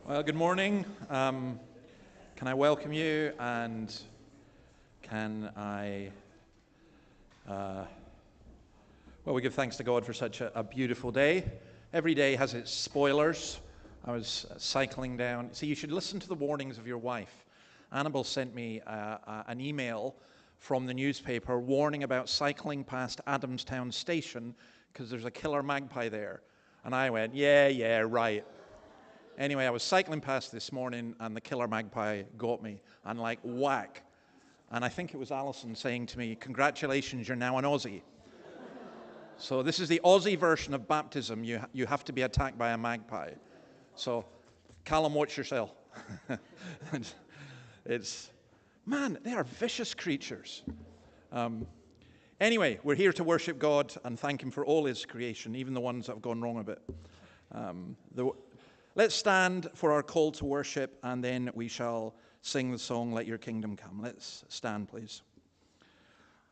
Well, good morning. Can I welcome you, and can I, we give thanks to God for such a beautiful day. Every day has its spoilers. I was cycling down. See, you should listen to the warnings of your wife. Annabelle sent me an email from the newspaper warning about cycling past Adamstown Station because there's a killer magpie there. And I went, yeah, right. Anyway, I was cycling past this morning, and the killer magpie got me, and like whack. And I think it was Alison saying to me, "Congratulations, you're now an Aussie." So this is the Aussie version of baptism. You have to be attacked by a magpie. So, Callum, watch yourself. Man, they are vicious creatures. Anyway, we're here to worship God and thank Him for all His creation, even the ones that have gone wrong a bit. Let's stand for our call to worship, and then we shall sing the song, "Let Your Kingdom Come." Let's stand, please.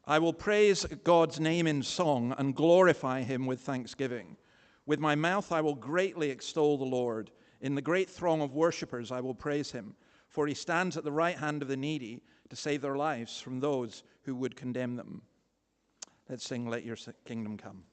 I will praise God's name in song and glorify Him with thanksgiving. With my mouth I will greatly extol the Lord. In the great throng of worshippers I will praise Him, for He stands at the right hand of the needy to save their lives from those who would condemn them. Let's sing, "Let Your Kingdom Come."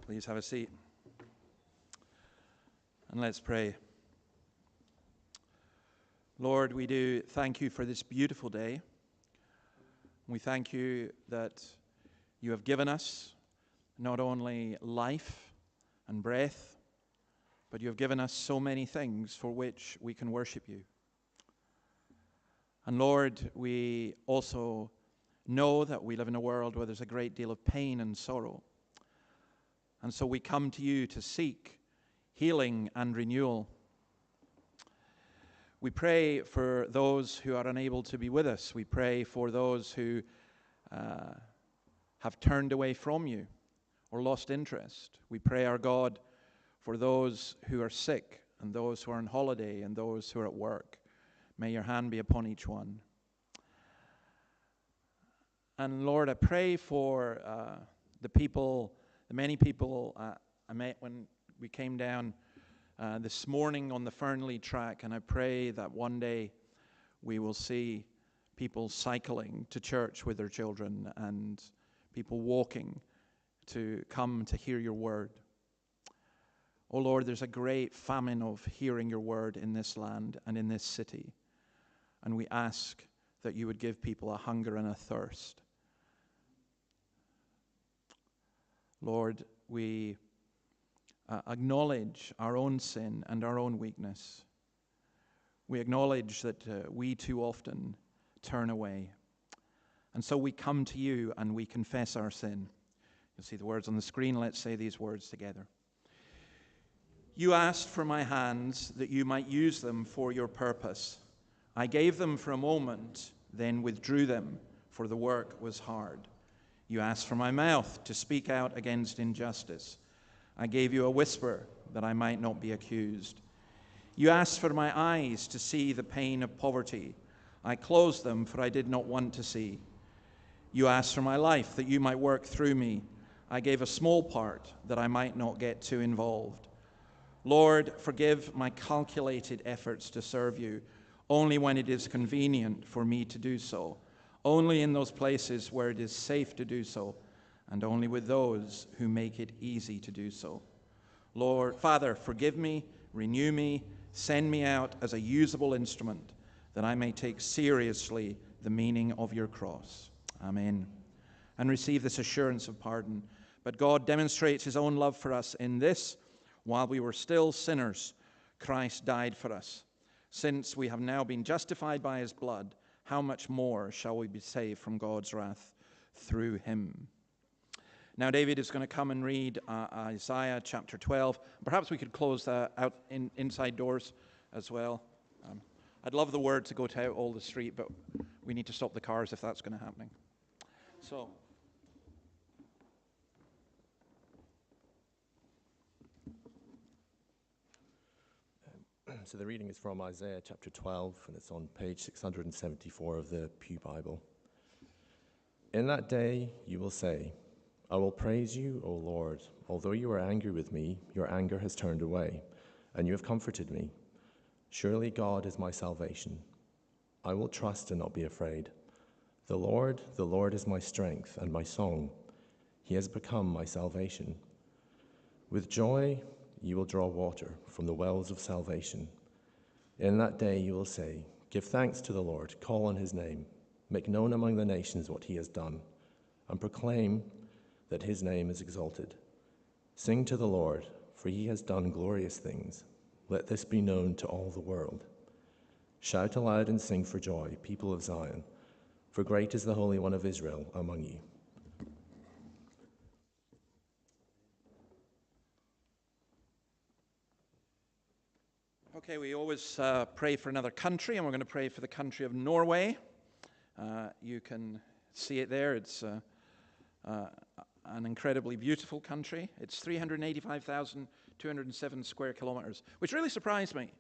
Please have a seat. And let's pray. Lord, we do thank You for this beautiful day. We thank You that You have given us not only life and breath, but You have given us so many things for which we can worship You. And Lord, we also know that we live in a world where there's a great deal of pain and sorrow. And so we come to You to seek healing and renewal. We pray for those who are unable to be with us. We pray for those who have turned away from You or lost interest. We pray, our God, for those who are sick and those who are on holiday and those who are at work. May your hand be upon each one. And Lord, I pray for the many people I met when we came down this morning on the Fernley track, and I pray that one day we will see people cycling to church with their children and people walking to come to hear your word. Oh Lord, there's a great famine of hearing your word in this land and in this city. And we ask that you would give people a hunger and a thirst. Lord, we acknowledge our own sin and our own weakness. We acknowledge that we too often turn away. And so we come to you and we confess our sin. You'll see the words on the screen. Let's say these words together. You asked for my hands that you might use them for your purpose. I gave them for a moment, then withdrew them, for the work was hard. You asked for my mouth to speak out against injustice. I gave you a whisper that I might not be accused. You asked for my eyes to see the pain of poverty. I closed them, for I did not want to see. You asked for my life that you might work through me. I gave a small part that I might not get too involved. Lord, forgive my calculated efforts to serve you, only when it is convenient for me to do so, only in those places where it is safe to do so, and only with those who make it easy to do so. Lord, Father, forgive me, renew me, send me out as a usable instrument, that I may take seriously the meaning of your cross. Amen. And receive this assurance of pardon. But God demonstrates his own love for us in this: while we were still sinners, Christ died for us. Since we have now been justified by his blood, how much more shall we be saved from God's wrath through him? Now David is going to come and read Isaiah chapter 12. Perhaps we could close that out inside doors as well. I'd love the word to go to out all the street, but we need to stop the cars if that's going to happen. So the reading is from Isaiah chapter 12, and it's on page 674 of the Pew Bible. In that day you will say, I will praise you, O Lord. Although you are angry with me, your anger has turned away, and you have comforted me. Surely God is my salvation. I will trust and not be afraid. The Lord is my strength and my song. He has become my salvation. With joy you will draw water from the wells of salvation. In that day you will say, give thanks to the Lord, call on his name, make known among the nations what he has done, and proclaim that his name is exalted. Sing to the Lord, for he has done glorious things. Let this be known to all the world. Shout aloud and sing for joy, people of Zion, for great is the Holy One of Israel among you. Okay, we always pray for another country, and we're going to pray for the country of Norway. You can see it there. It's an incredibly beautiful country. It's 385,207 square kilometers, which really surprised me,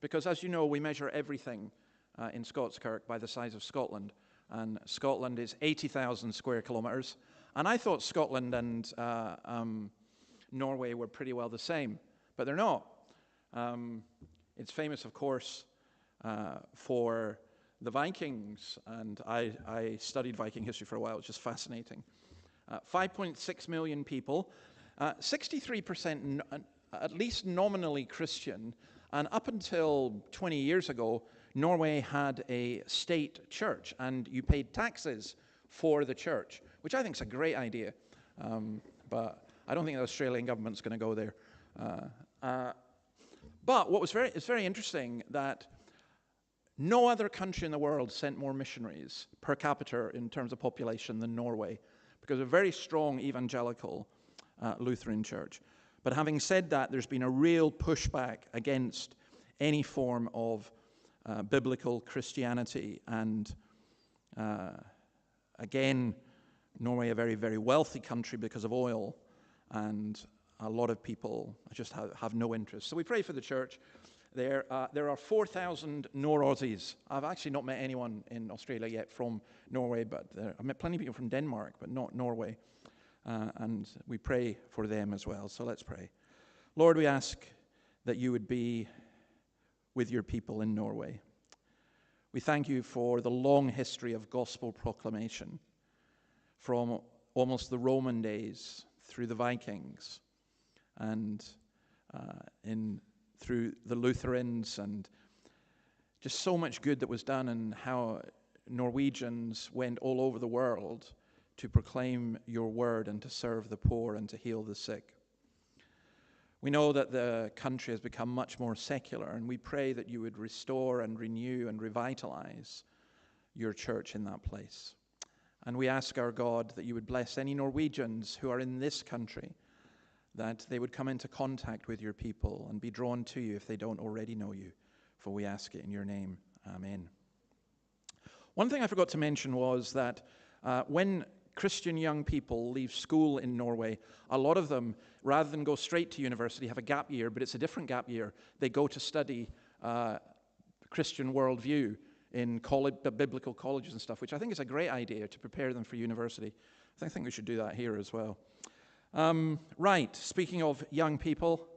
because as you know, we measure everything in Scottskirk by the size of Scotland, and Scotland is 80,000 square kilometers. And I thought Scotland and Norway were pretty well the same, but they're not. It's famous, of course, for the Vikings, and I studied Viking history for a while. It's just fascinating. 5.6 million people, 63% at least nominally Christian, and up until 20 years ago, Norway had a state church, and you paid taxes for the church, which I think is a great idea, but I don't think the Australian government's going to go there. But it's very interesting that no other country in the world sent more missionaries per capita in terms of population than Norway, because of a very strong evangelical Lutheran church. But having said that, there's been a real pushback against any form of biblical Christianity. And again, Norway, a very, very wealthy country because of oil. And a lot of people just have no interest. So we pray for the church. There are 4,000 Nor-Aussies. I've actually not met anyone in Australia yet from Norway, but I've met plenty of people from Denmark, but not Norway. And we pray for them as well. So let's pray. Lord, we ask that you would be with your people in Norway. We thank you for the long history of gospel proclamation from almost the Roman days through the Vikings and through the Lutherans, and just so much good that was done, and how Norwegians went all over the world to proclaim your word and to serve the poor and to heal the sick. We know that the country has become much more secular, and we pray that you would restore and renew and revitalize your church in that place. And we ask our God that you would bless any Norwegians who are in this country, that they would come into contact with your people and be drawn to you if they don't already know you. For we ask it in your name. Amen. One thing I forgot to mention was that when Christian young people leave school in Norway, a lot of them, rather than go straight to university, have a gap year, but it's a different gap year. They go to study Christian worldview in biblical colleges and stuff, which I think is a great idea to prepare them for university. I think we should do that here as well. Right, speaking of young people,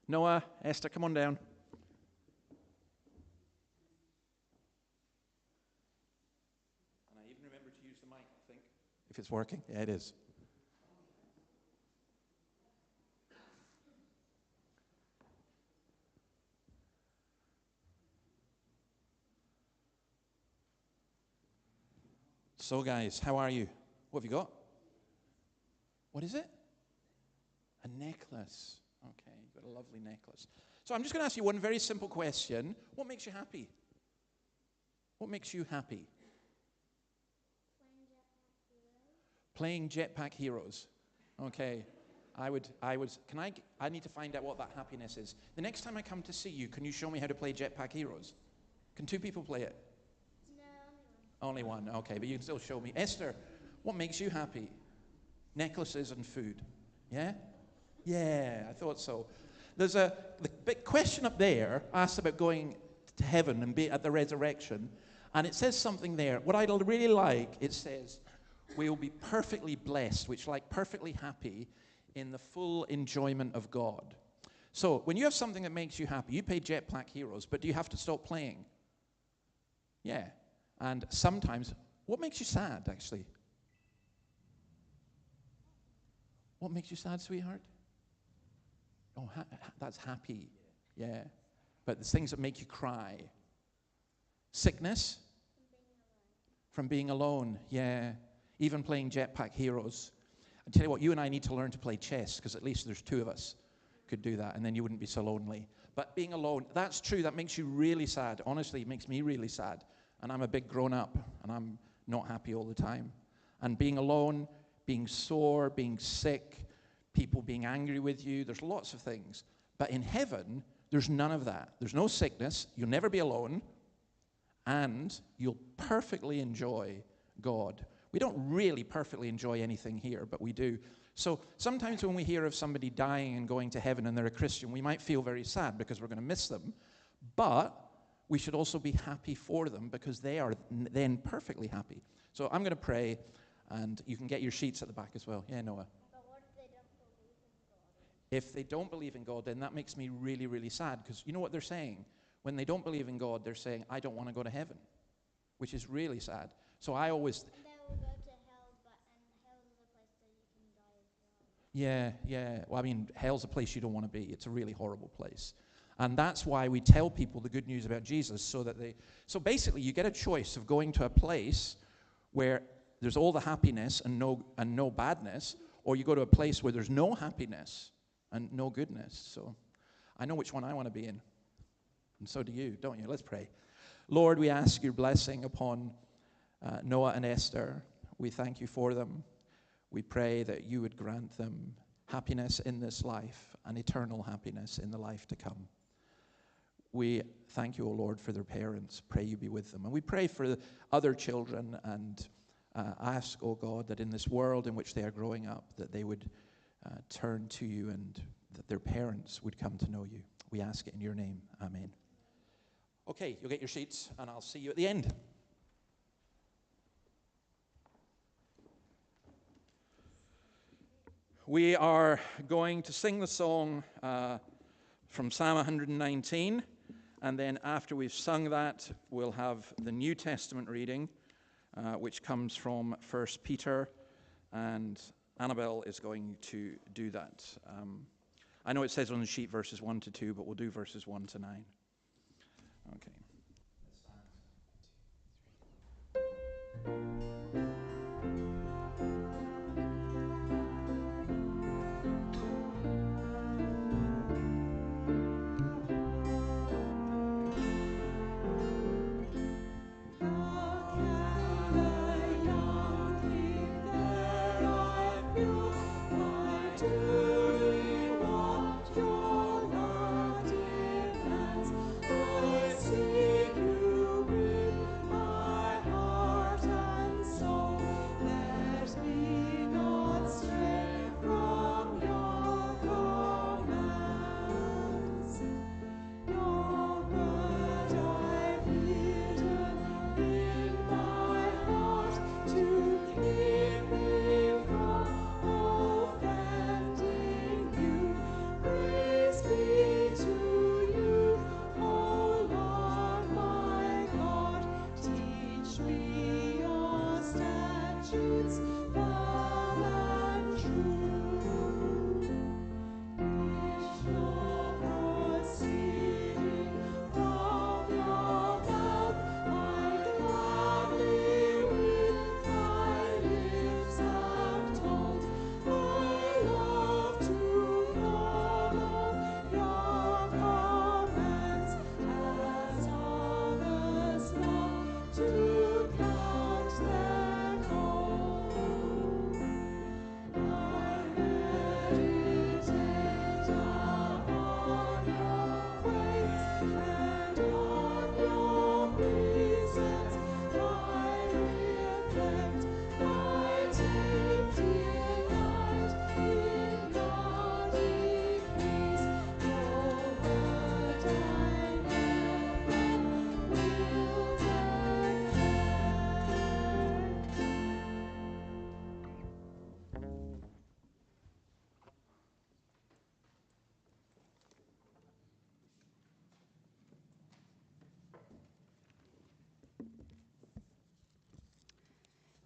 Noah, Esther, come on down. And I even remember to use the mic, I think. If it's working? Yeah, it is. So guys, how are you? What have you got? What is it? A necklace. Okay, you've got a lovely necklace. So I'm just going to ask you one very simple question. What makes you happy? What makes you happy? Playing Jetpack Heroes. Okay. I need to find out what that happiness is. The next time I come to see you, can you show me how to play Jetpack Heroes? Can 2 people play it? No, only one. Only one, okay, but you can still show me. Esther, what makes you happy? Necklaces and food. Yeah? Yeah, I thought so. There's the big question up there asked about going to heaven and be at the resurrection, and it says something there. What I really like, it says, we will be perfectly blessed, which like perfectly happy in the full enjoyment of God. So when you have something that makes you happy, you play Jetpack Heroes, but do you have to stop playing? Yeah. And sometimes, what makes you sad, actually? What makes you sad, sweetheart? Oh, that's happy. Yeah. But the things that make you cry. Sickness? From being alone. Yeah. Even playing Jetpack Heroes. I tell you what, you and I need to learn to play chess, because at least there's 2 of us could do that, and then you wouldn't be so lonely. But being alone, that's true. That makes you really sad. Honestly, it makes me really sad. And I'm a big grown-up, and I'm not happy all the time. And being alone, being sore, being sick, people being angry with you, there's lots of things. But in heaven, there's none of that. There's no sickness. You'll never be alone. And you'll perfectly enjoy God. We don't really perfectly enjoy anything here, but we do. So sometimes when we hear of somebody dying and going to heaven and they're a Christian, we might feel very sad because we're going to miss them. But we should also be happy for them because they are then perfectly happy. So I'm going to pray, and you can get your sheets at the back as well. Yeah, Noah. But what if they don't believe in God? If they don't believe in God, then that makes me really, really sad, because you know what they're saying? When they don't believe in God, they're saying, I don't want to go to heaven, which is really sad. So I always... And they will go to hell, and hell is a place that you can die as well. Yeah. Well, I mean, hell's a place you don't want to be. It's a really horrible place. And that's why we tell people the good news about Jesus, so basically you get a choice of going to a place where there's all the happiness and no badness, or you go to a place where there's no happiness and no goodness. So I know which one I want to be in. And so do you, don't you? Let's pray. Lord, we ask your blessing upon Noah and Esther. We thank you for them. We pray that you would grant them happiness in this life and eternal happiness in the life to come. We thank you, O Lord, for their parents. Pray you be with them. And we pray for the other children, and ask, O God, that in this world in which they are growing up, that they would turn to you and that their parents would come to know you. We ask it in your name. Amen. Okay, you'll get your seats, and I'll see you at the end. We are going to sing the song from Psalm 119, and then after we've sung that, we'll have the New Testament reading, which comes from 1 Peter, and Annabelle is going to do that. I know it says on the sheet verses 1 to 2, but we'll do verses 1 to 9. Okay.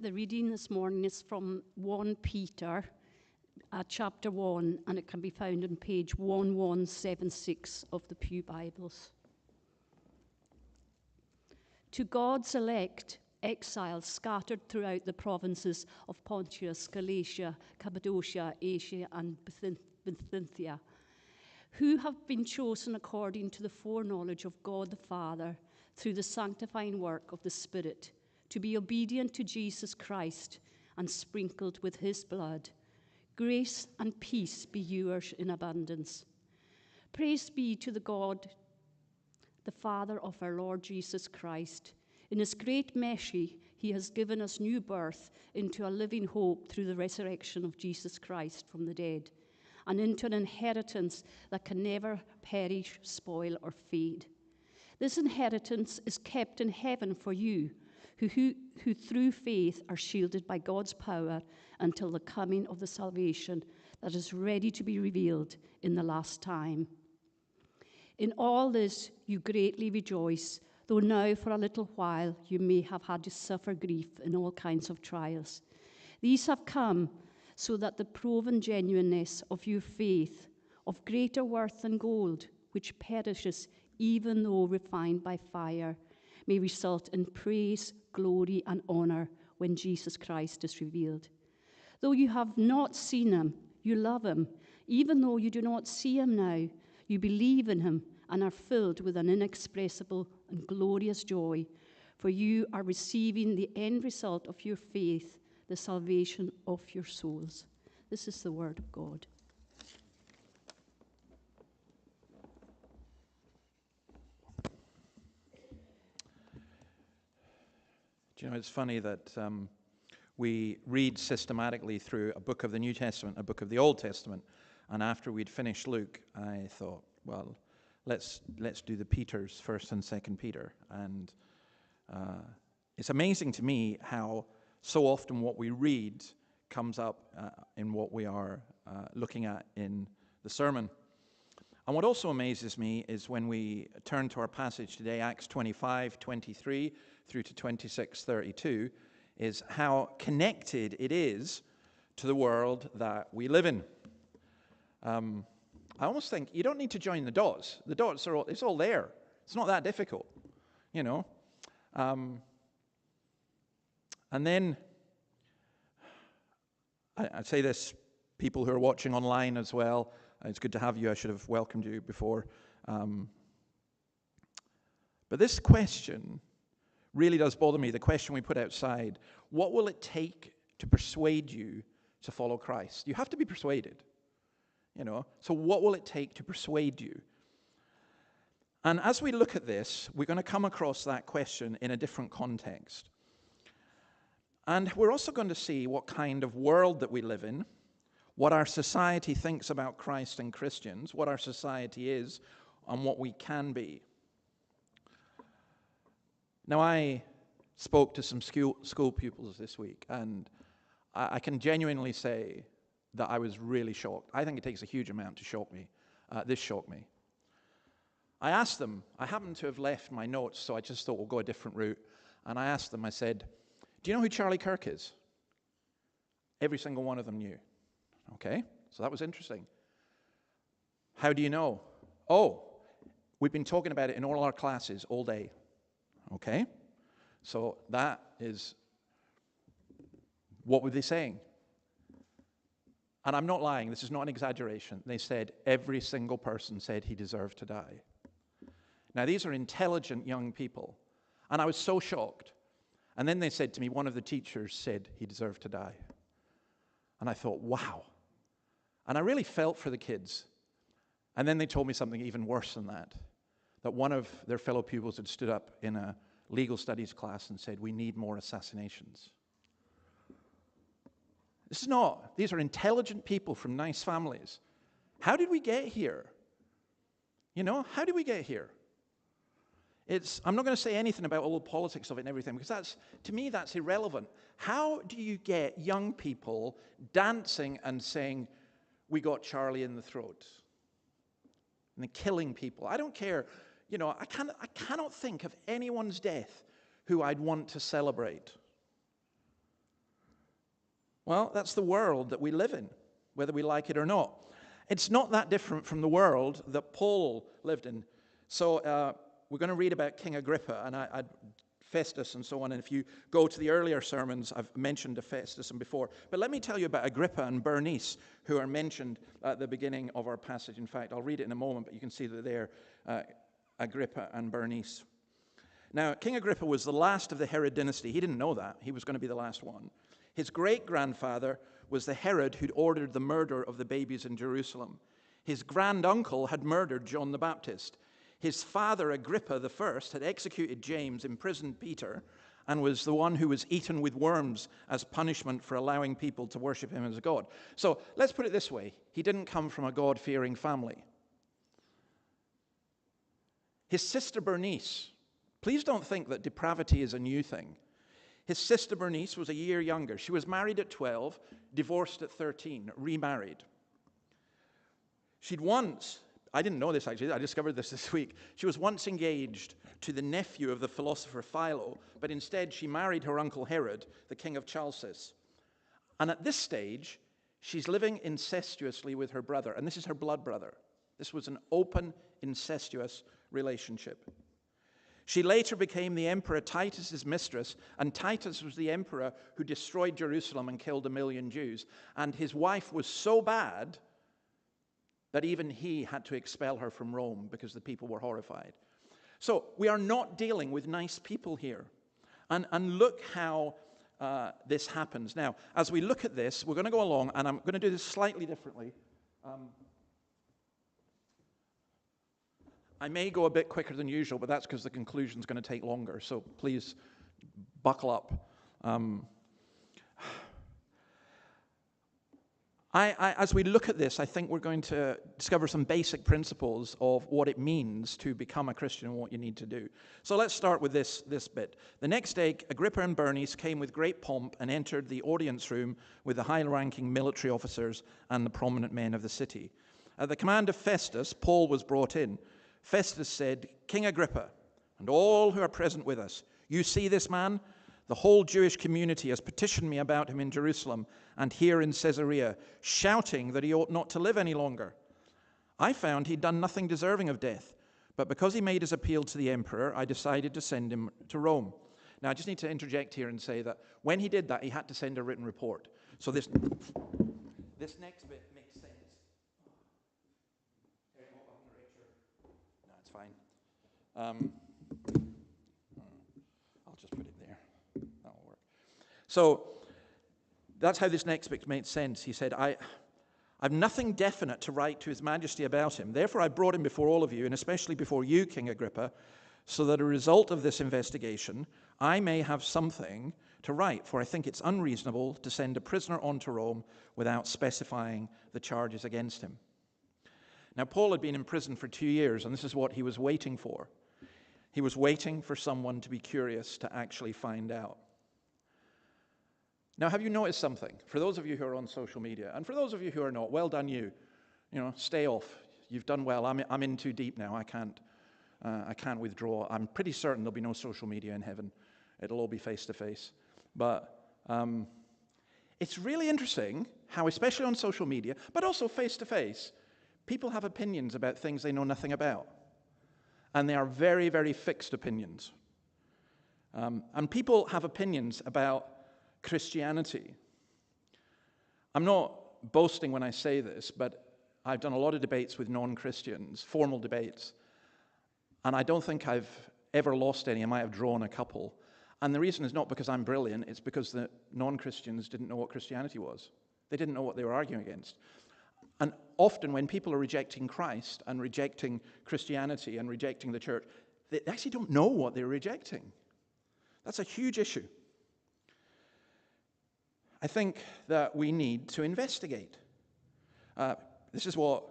The reading this morning is from 1 Peter, chapter 1, and it can be found on page 1176 of the Pew Bibles. To God's elect, exiles scattered throughout the provinces of Pontus, Galatia, Cappadocia, Asia, and Bithynia, who have been chosen according to the foreknowledge of God the Father through the sanctifying work of the Spirit, to be obedient to Jesus Christ and sprinkled with his blood. Grace and peace be yours in abundance. Praise be to the God, the Father of our Lord Jesus Christ. In his great mercy, he has given us new birth into a living hope through the resurrection of Jesus Christ from the dead, and into an inheritance that can never perish, spoil, or fade. This inheritance is kept in heaven for you, who through faith are shielded by God's power until the coming of the salvation that is ready to be revealed in the last time. In all this you greatly rejoice, though now for a little while you may have had to suffer grief in all kinds of trials. These have come so that the proven genuineness of your faith, of greater worth than gold, which perishes even though refined by fire, may result in praise, glory, and honor when Jesus Christ is revealed. Though you have not seen him, you love him. Even though you do not see him now, you believe in him and are filled with an inexpressible and glorious joy, for you are receiving the end result of your faith, the salvation of your souls. This is the word of God. Do you know, it's funny that we read systematically through a book of the New Testament, a book of the Old Testament. And after we'd finished Luke, I thought, well, let's do the Peters, 1st and 2nd Peter. And it's amazing to me how so often what we read comes up in what we are looking at in the sermon. And what also amazes me is when we turn to our passage today, Acts 25:23 through to 26:32, is how connected it is to the world that we live in. I almost think you don't need to join the dots. The dots are it's all there. It's not that difficult, you know. And then, I'd say this, people who are watching online as well, it's good to have you. I should have welcomed you before. But this question really does bother me, the question we put outside. What will it take to persuade you to follow Christ? You have to be persuaded, you know. So what will it take to persuade you? And as we look at this, we're going to come across that question in a different context. And we're also going to see what kind of world that we live in, what our society thinks about Christ and Christians, what our society is, and what we can be. Now, I spoke to some school pupils this week, and I can genuinely say that I was really shocked. I think it takes a huge amount to shock me. This shocked me. I asked them, I happened to have left my notes, so I just thought we'll go a different route. And I asked them, I said, do you know who Charlie Kirk is? Every single one of them knew. Okay, so that was interesting. How do you know? Oh, we've been talking about it in all our classes all day. Okay, so that is, what were they saying? And I'm not lying, this is not an exaggeration. They said every single person said he deserved to die. Now, these are intelligent young people, and I was so shocked. And then they said to me, one of the teachers said he deserved to die. And I thought, wow. And I really felt for the kids. And then they told me something even worse than that one of their fellow pupils had stood up in a legal studies class and said, we need more assassinations. These are intelligent people from nice families. How did we get here? You know, how did we get here? I'm not going to say anything about all the politics of it and everything, because to me, that's irrelevant. How do you get young people dancing and saying, we got Charlie in the throat? And then killing people. I don't care. You know, I cannot think of anyone's death who I'd want to celebrate. Well, that's the world that we live in, whether we like it or not. It's not that different from the world that Paul lived in. So we're going to read about King Agrippa and Festus and so on. And if you go to the earlier sermons, I've mentioned Festus and before. But let me tell you about Agrippa and Bernice, who are mentioned at the beginning of our passage. In fact, I'll read it in a moment, but you can see that they're Agrippa and Bernice. Now, King Agrippa was the last of the Herod dynasty. He didn't know that. He was going to be the last one. His great-grandfather was the Herod who'd ordered the murder of the babies in Jerusalem. His granduncle had murdered John the Baptist. His father, Agrippa I, had executed James, imprisoned Peter, and was the one who was eaten with worms as punishment for allowing people to worship him as a god. So let's put it this way. He didn't come from a God-fearing family. His sister Bernice, please don't think that depravity is a new thing. His sister Bernice was a year younger. She was married at 12, divorced at 13, remarried. She'd once, I didn't know this actually, I discovered this week. She was once engaged to the nephew of the philosopher Philo, but instead she married her uncle Herod, the king of Chalcis. And at this stage, she's living incestuously with her brother, and this is her blood brother. This was an open, incestuous relationship. She later became the Emperor Titus's mistress, and Titus was the emperor who destroyed Jerusalem and killed 1 million Jews. And his wife was so bad that even he had to expel her from Rome because the people were horrified. So we are not dealing with nice people here. And look how this happens. Now, as we look at this, we're going to go along, and I'm going to do this slightly differently. I may go a bit quicker than usual, but that's because the conclusion is going to take longer. So please buckle up. As we look at this, I think we're going to discover some basic principles of what it means to become a Christian and what you need to do. So let's start with this bit. The next day, Agrippa and Bernice came with great pomp and entered the audience room with the high-ranking military officers and the prominent men of the city. At the command of Festus, Paul was brought in. Festus said, "King Agrippa, and all who are present with us, you see this man? The whole Jewish community has petitioned me about him in Jerusalem and here in Caesarea, shouting that he ought not to live any longer. I found he'd done nothing deserving of death, but because he made his appeal to the emperor, I decided to send him to Rome." Now, I just need to interject here and say that when he did that, he had to send a written report. So this next bit makes sense. No, it's fine. I'll just put it there. That'll work. So that's how this next bit made sense. He said, I've nothing definite to write to His Majesty about him. Therefore, I brought him before all of you, and especially before you, King Agrippa, so that as a result of this investigation, I may have something to write, for I think it's unreasonable to send a prisoner on to Rome without specifying the charges against him. Now, Paul had been in prison for 2 years, and this is what he was waiting for. He was waiting for someone to be curious to actually find out. Now, have you noticed something? For those of you who are on social media, and for those of you who are not, well done you. You know, stay off. You've done well. I'm in too deep now. I can't withdraw. I'm pretty certain there'll be no social media in heaven. It'll all be face-to-face. But it's really interesting how, especially on social media, but also face-to-face, people have opinions about things they know nothing about. And they are very, very fixed opinions. And people have opinions about Christianity. I'm not boasting when I say this, but I've done a lot of debates with non-Christians, formal debates, and I don't think I've ever lost any. I might have drawn a couple. And the reason is not because I'm brilliant, it's because the non-Christians didn't know what Christianity was. They didn't know what they were arguing against. And often when people are rejecting Christ and rejecting Christianity and rejecting the church, they actually don't know what they're rejecting. That's a huge issue. I think that we need to investigate. This is what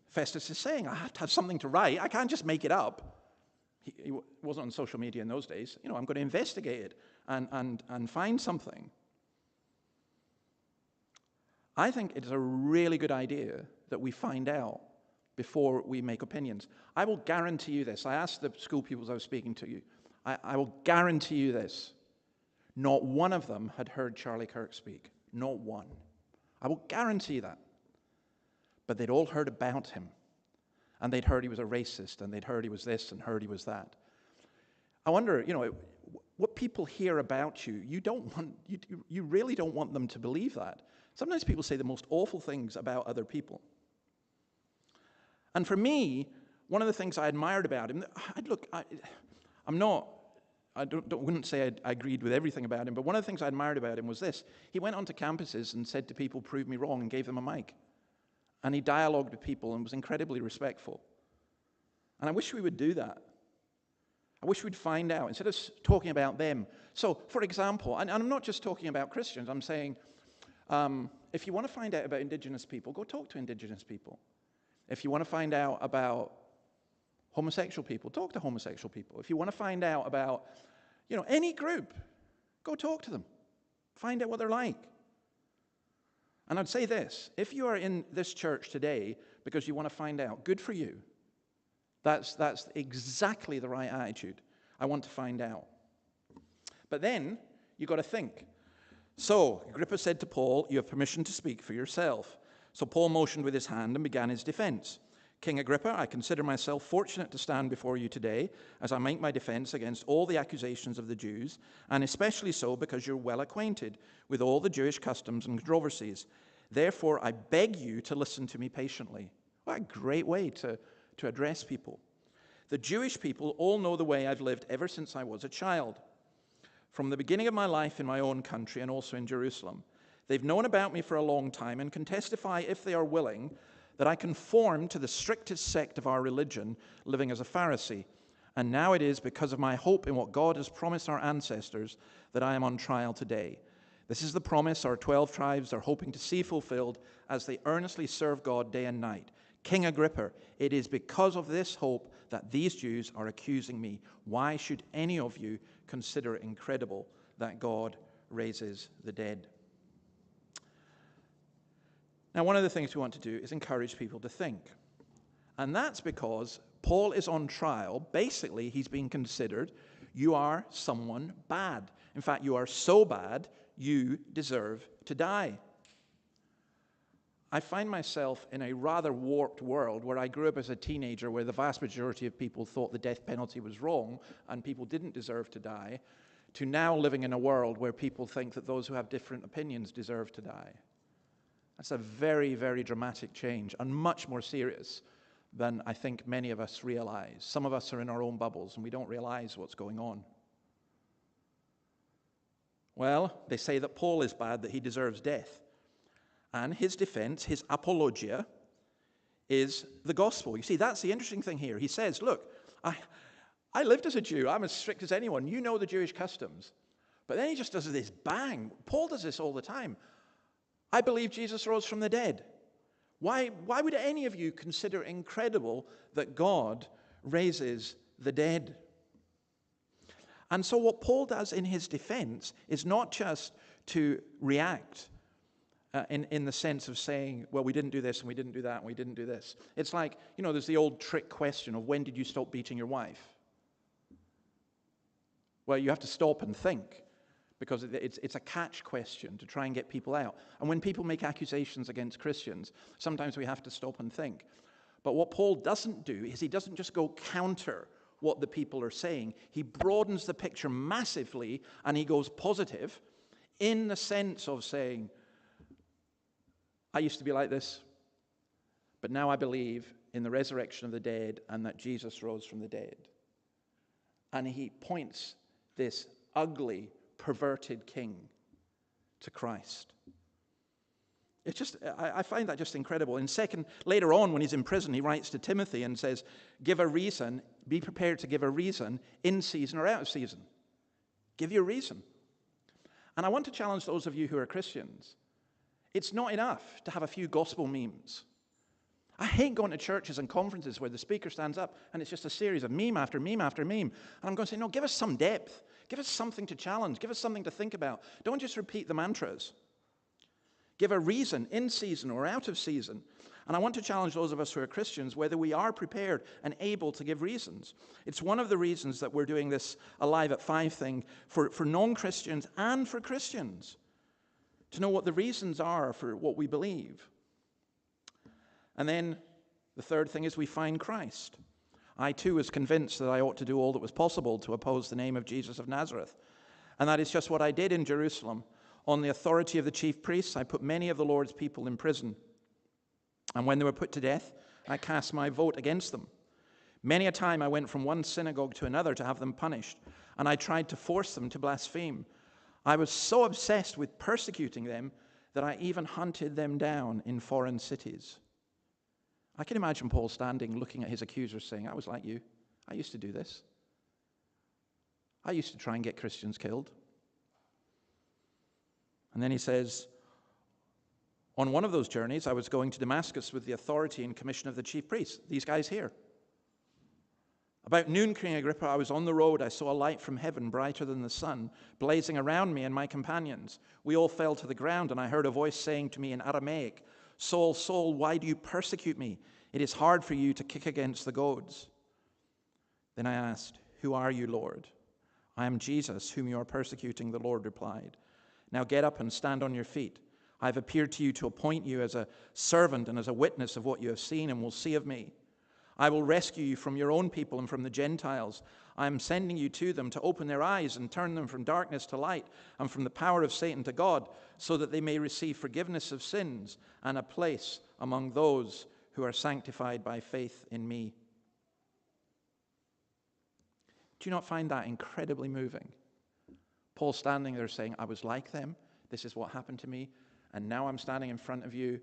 Festus is saying. I have to have something to write. I can't just make it up. He wasn't on social media in those days. You know, I'm going to investigate it and find something. I think it's a really good idea that we find out before we make opinions. I will guarantee you this. I asked the school pupils I was speaking to, I will guarantee you this. Not one of them had heard Charlie Kirk speak. Not one. I will guarantee that. But they'd all heard about him. And they'd heard he was a racist, and they'd heard he was this, and heard he was that. I wonder, you know, what people hear about you, you really don't want them to believe that. Sometimes people say the most awful things about other people. And for me, one of the things I admired about him, I wouldn't say I agreed with everything about him, but one of the things I admired about him was this. He went onto campuses and said to people, "Prove me wrong," and gave them a mic. And he dialogued with people and was incredibly respectful. And I wish we would do that. I wish we'd find out, instead of talking about them. So, for example, and I'm not just talking about Christians, I'm saying, if you want to find out about Indigenous people, go talk to Indigenous people. If you want to find out about homosexual people, talk to homosexual people. If you want to find out about, you know, any group, go talk to them. Find out what they're like. And I'd say this, if you are in this church today because you want to find out, good for you. That's exactly the right attitude. I want to find out. But then, you've got to think. So, Agrippa said to Paul, "You have permission to speak for yourself." So Paul motioned with his hand and began his defense. "King Agrippa, I consider myself fortunate to stand before you today as I make my defense against all the accusations of the Jews, and especially so because you're well acquainted with all the Jewish customs and controversies. Therefore, I beg you to listen to me patiently." What a great way to address people. "The Jewish people all know the way I've lived ever since I was a child, from the beginning of my life in my own country and also in Jerusalem. They've known about me for a long time and can testify, if they are willing, that I conform to the strictest sect of our religion, living as a Pharisee. And now it is because of my hope in what God has promised our ancestors that I am on trial today. This is the promise our 12 tribes are hoping to see fulfilled as they earnestly serve God day and night. King Agrippa, it is because of this hope that these Jews are accusing me. Why should any of you consider it incredible that God raises the dead? Now, one of the things we want to do is encourage people to think. And that's because Paul is on trial. Basically, he's being considered, you are someone bad. In fact, you are so bad, you deserve to die. I find myself in a rather warped world where I grew up as a teenager where the vast majority of people thought the death penalty was wrong and people didn't deserve to die, to now living in a world where people think that those who have different opinions deserve to die. That's a very, very dramatic change and much more serious than I think many of us realize. Some of us are in our own bubbles and we don't realize what's going on. Well, they say that Paul is bad, that he deserves death. And his defense, his apologia, is the gospel. You see, that's the interesting thing here. He says, look, I lived as a Jew. I'm as strict as anyone. You know the Jewish customs. But then he just does this bang. Paul does this all the time. I believe Jesus rose from the dead. Why would any of you consider it incredible that God raises the dead? And so what Paul does in his defense is not just to react in the sense of saying, well, we didn't do this and we didn't do that and we didn't do this. It's like, there's the old trick question of when did you stop beating your wife? Well, you have to stop and think because it's a catch question to try and get people out. And when people make accusations against Christians, sometimes we have to stop and think. But what Paul doesn't do is he doesn't just go counter what the people are saying. He broadens the picture massively and he goes positive in the sense of saying, I used to be like this, but now I believe in the resurrection of the dead and that Jesus rose from the dead. And he points this ugly, perverted king to Christ. It's just, I find that just incredible. Later on when he's in prison, he writes to Timothy and says, give a reason, be prepared to give a reason in season or out of season. Give you a reason. And I want to challenge those of you who are Christians. It's not enough to have a few gospel memes. I hate going to churches and conferences where the speaker stands up and it's just a series of meme after meme after meme. And I'm going to say, no, give us some depth. Give us something to challenge. Give us something to think about. Don't just repeat the mantras. Give a reason in season or out of season. And I want to challenge those of us who are Christians whether we are prepared and able to give reasons. It's one of the reasons that we're doing this Alive at 5 thing for non-Christians and for Christians, to know what the reasons are for what we believe. And then the third thing is we find Christ. I too was convinced that I ought to do all that was possible to oppose the name of Jesus of Nazareth. And that is just what I did in Jerusalem. On the authority of the chief priests, I put many of the Lord's people in prison. And when they were put to death, I cast my vote against them. Many a time I went from one synagogue to another to have them punished, and I tried to force them to blaspheme. I was so obsessed with persecuting them that I even hunted them down in foreign cities. I can imagine Paul standing, looking at his accusers, saying, I was like you. I used to do this. I used to try and get Christians killed. And then he says, on one of those journeys, I was going to Damascus with the authority and commission of the chief priests, these guys here. About noon, King Agrippa, I was on the road. I saw a light from heaven, brighter than the sun, blazing around me and my companions. We all fell to the ground, and I heard a voice saying to me in Aramaic, Saul, Saul, why do you persecute me? It is hard for you to kick against the goads. Then I asked, who are you, Lord? I am Jesus, whom you are persecuting, the Lord replied. Now get up and stand on your feet. I have appeared to you to appoint you as a servant and as a witness of what you have seen and will see of me. I will rescue you from your own people and from the Gentiles. I am sending you to them to open their eyes and turn them from darkness to light and from the power of Satan to God, so that they may receive forgiveness of sins and a place among those who are sanctified by faith in me. Do you not find that incredibly moving? Paul standing there saying, I was like them, this is what happened to me, and now I'm standing in front of you,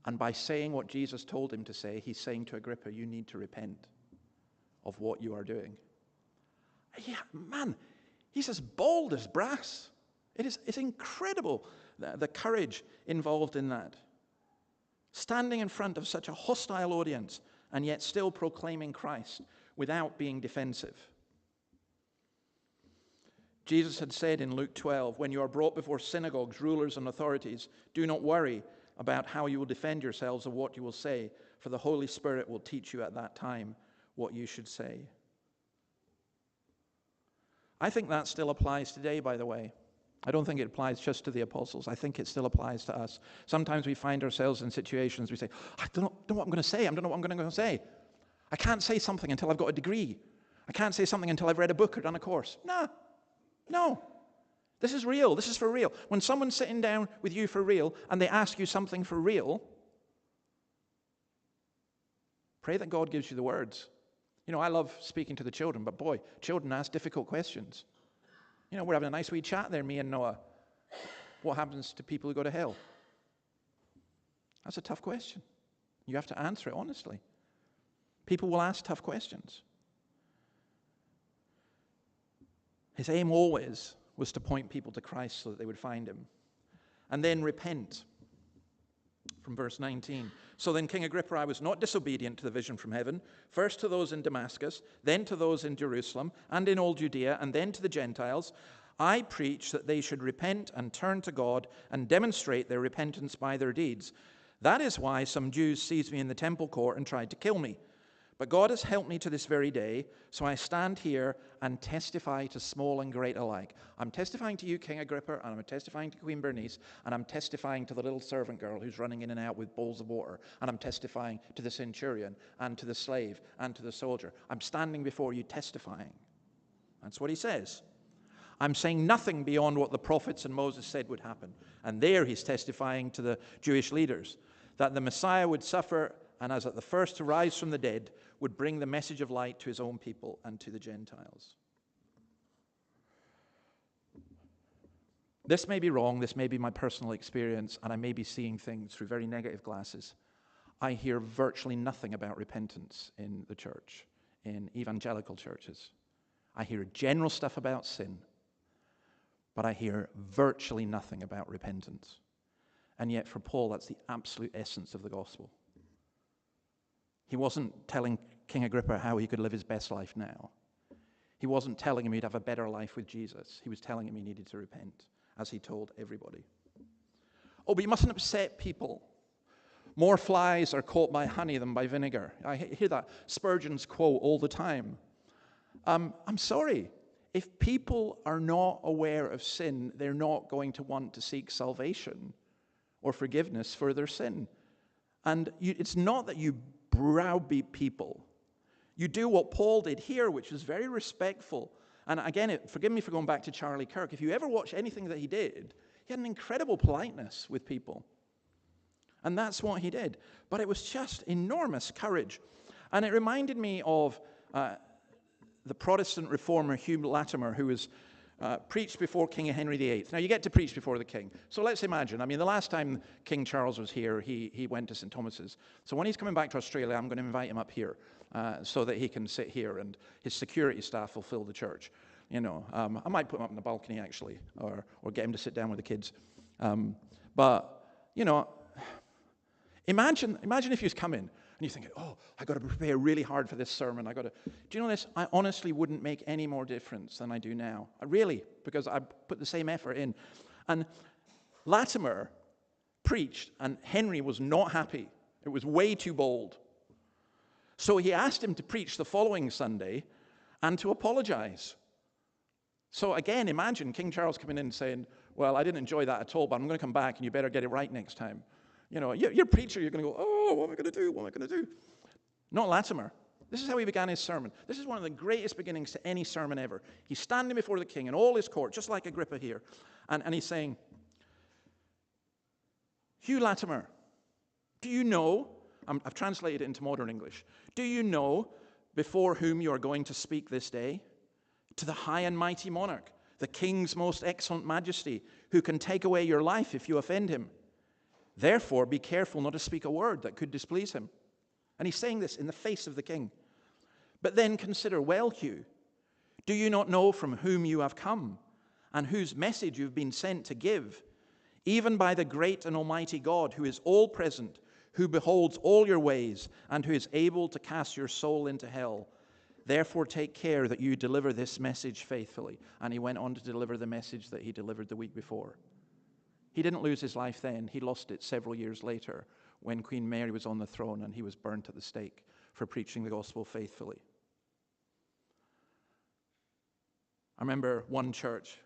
and by saying what Jesus told him to say, he's saying to Agrippa, you need to repent of what you are doing. Yeah, man, he's as bold as brass. It's incredible, the courage involved in that. Standing in front of such a hostile audience and yet still proclaiming Christ without being defensive. Jesus had said in Luke 12, when you are brought before synagogues, rulers, and authorities, do not worry about how you will defend yourselves or what you will say, for the Holy Spirit will teach you at that time what you should say. I think that still applies today, by the way. I don't think it applies just to the apostles. I think it still applies to us. Sometimes we find ourselves in situations we say, I don't know what I'm going to say. I don't know what I'm going to say. I can't say something until I've got a degree. I can't say something until I've read a book or done a course. No. This is real. This is for real. When someone's sitting down with you for real and they ask you something for real, pray that God gives you the words. You know, I love speaking to the children, but boy, children ask difficult questions. You know, we're having a nice wee chat there, me and Noah. What happens to people who go to hell? That's a tough question. You have to answer it honestly. People will ask tough questions. His aim always was to point people to Christ so that they would find him. And then repent. From verse 19. So then King Agrippa, I was not disobedient to the vision from heaven, first to those in Damascus, then to those in Jerusalem, and in all Judea, and then to the Gentiles. I preach that they should repent and turn to God and demonstrate their repentance by their deeds. That is why some Jews seized me in the temple court and tried to kill me. But God has helped me to this very day, so I stand here and testify to small and great alike. I'm testifying to you, King Agrippa, and I'm testifying to Queen Bernice, and I'm testifying to the little servant girl who's running in and out with bowls of water, and I'm testifying to the centurion, and to the slave, and to the soldier. I'm standing before you testifying. That's what he says. I'm saying nothing beyond what the prophets and Moses said would happen. And there he's testifying to the Jewish leaders, that the Messiah would suffer, and as at the first to rise from the dead, would bring the message of light to his own people and to the Gentiles. This may be wrong, this may be my personal experience, and I may be seeing things through very negative glasses. I hear virtually nothing about repentance in the church, in evangelical churches. I hear general stuff about sin, but I hear virtually nothing about repentance. And yet for Paul, that's the absolute essence of the gospel. He wasn't telling King Agrippa how he could live his best life now. He wasn't telling him he'd have a better life with Jesus. He was telling him he needed to repent, as he told everybody. Oh, but you mustn't upset people. More flies are caught by honey than by vinegar. I hear that Spurgeon's quote all the time. I'm sorry. If people are not aware of sin, they're not going to want to seek salvation or forgiveness for their sin. And it's not that you browbeat people. You do what Paul did here, which was very respectful. And again, forgive me for going back to Charlie Kirk. If you ever watch anything that he did, he had an incredible politeness with people. And that's what he did. But it was just enormous courage. And it reminded me of the Protestant reformer Hugh Latimer, who was preached before King Henry VIII. Now, you get to preach before the king. So let's imagine, the last time King Charles was here, he went to St. Thomas's. So when he's coming back to Australia, I'm going to invite him up here so that he can sit here and his security staff will fill the church. I might put him up on the balcony, actually, or get him to sit down with the kids. Imagine if you come in and you think, oh, I got to prepare really hard for this sermon. Do you know this? I honestly wouldn't make any more difference than I do now. Because I put the same effort in. And Latimer preached, and Henry was not happy. It was way too bold. So he asked him to preach the following Sunday and to apologize. So again, imagine King Charles coming in and saying, well, I didn't enjoy that at all, but I'm going to come back and you better get it right next time. You're a preacher, you're going to go, oh, what am I going to do? What am I going to do? Not Latimer. This is how he began his sermon. This is one of the greatest beginnings to any sermon ever. He's standing before the king and all his court, just like Agrippa here. And he's saying, Hugh Latimer, do you know, I've translated it into modern English, do you know before whom you are going to speak this day? To the high and mighty monarch, the king's most excellent majesty, who can take away your life if you offend him. Therefore, be careful not to speak a word that could displease him. And he's saying this in the face of the king. But then consider, well, Hugh, do you not know from whom you have come, and whose message you've been sent to give, even by the great and almighty God, who is all present, who beholds all your ways, and who is able to cast your soul into hell. Therefore take care that you deliver this message faithfully." And he went on to deliver the message that he delivered the week before. He didn't lose his life then. He lost it several years later when Queen Mary was on the throne and he was burnt at the stake for preaching the gospel faithfully. I remember one church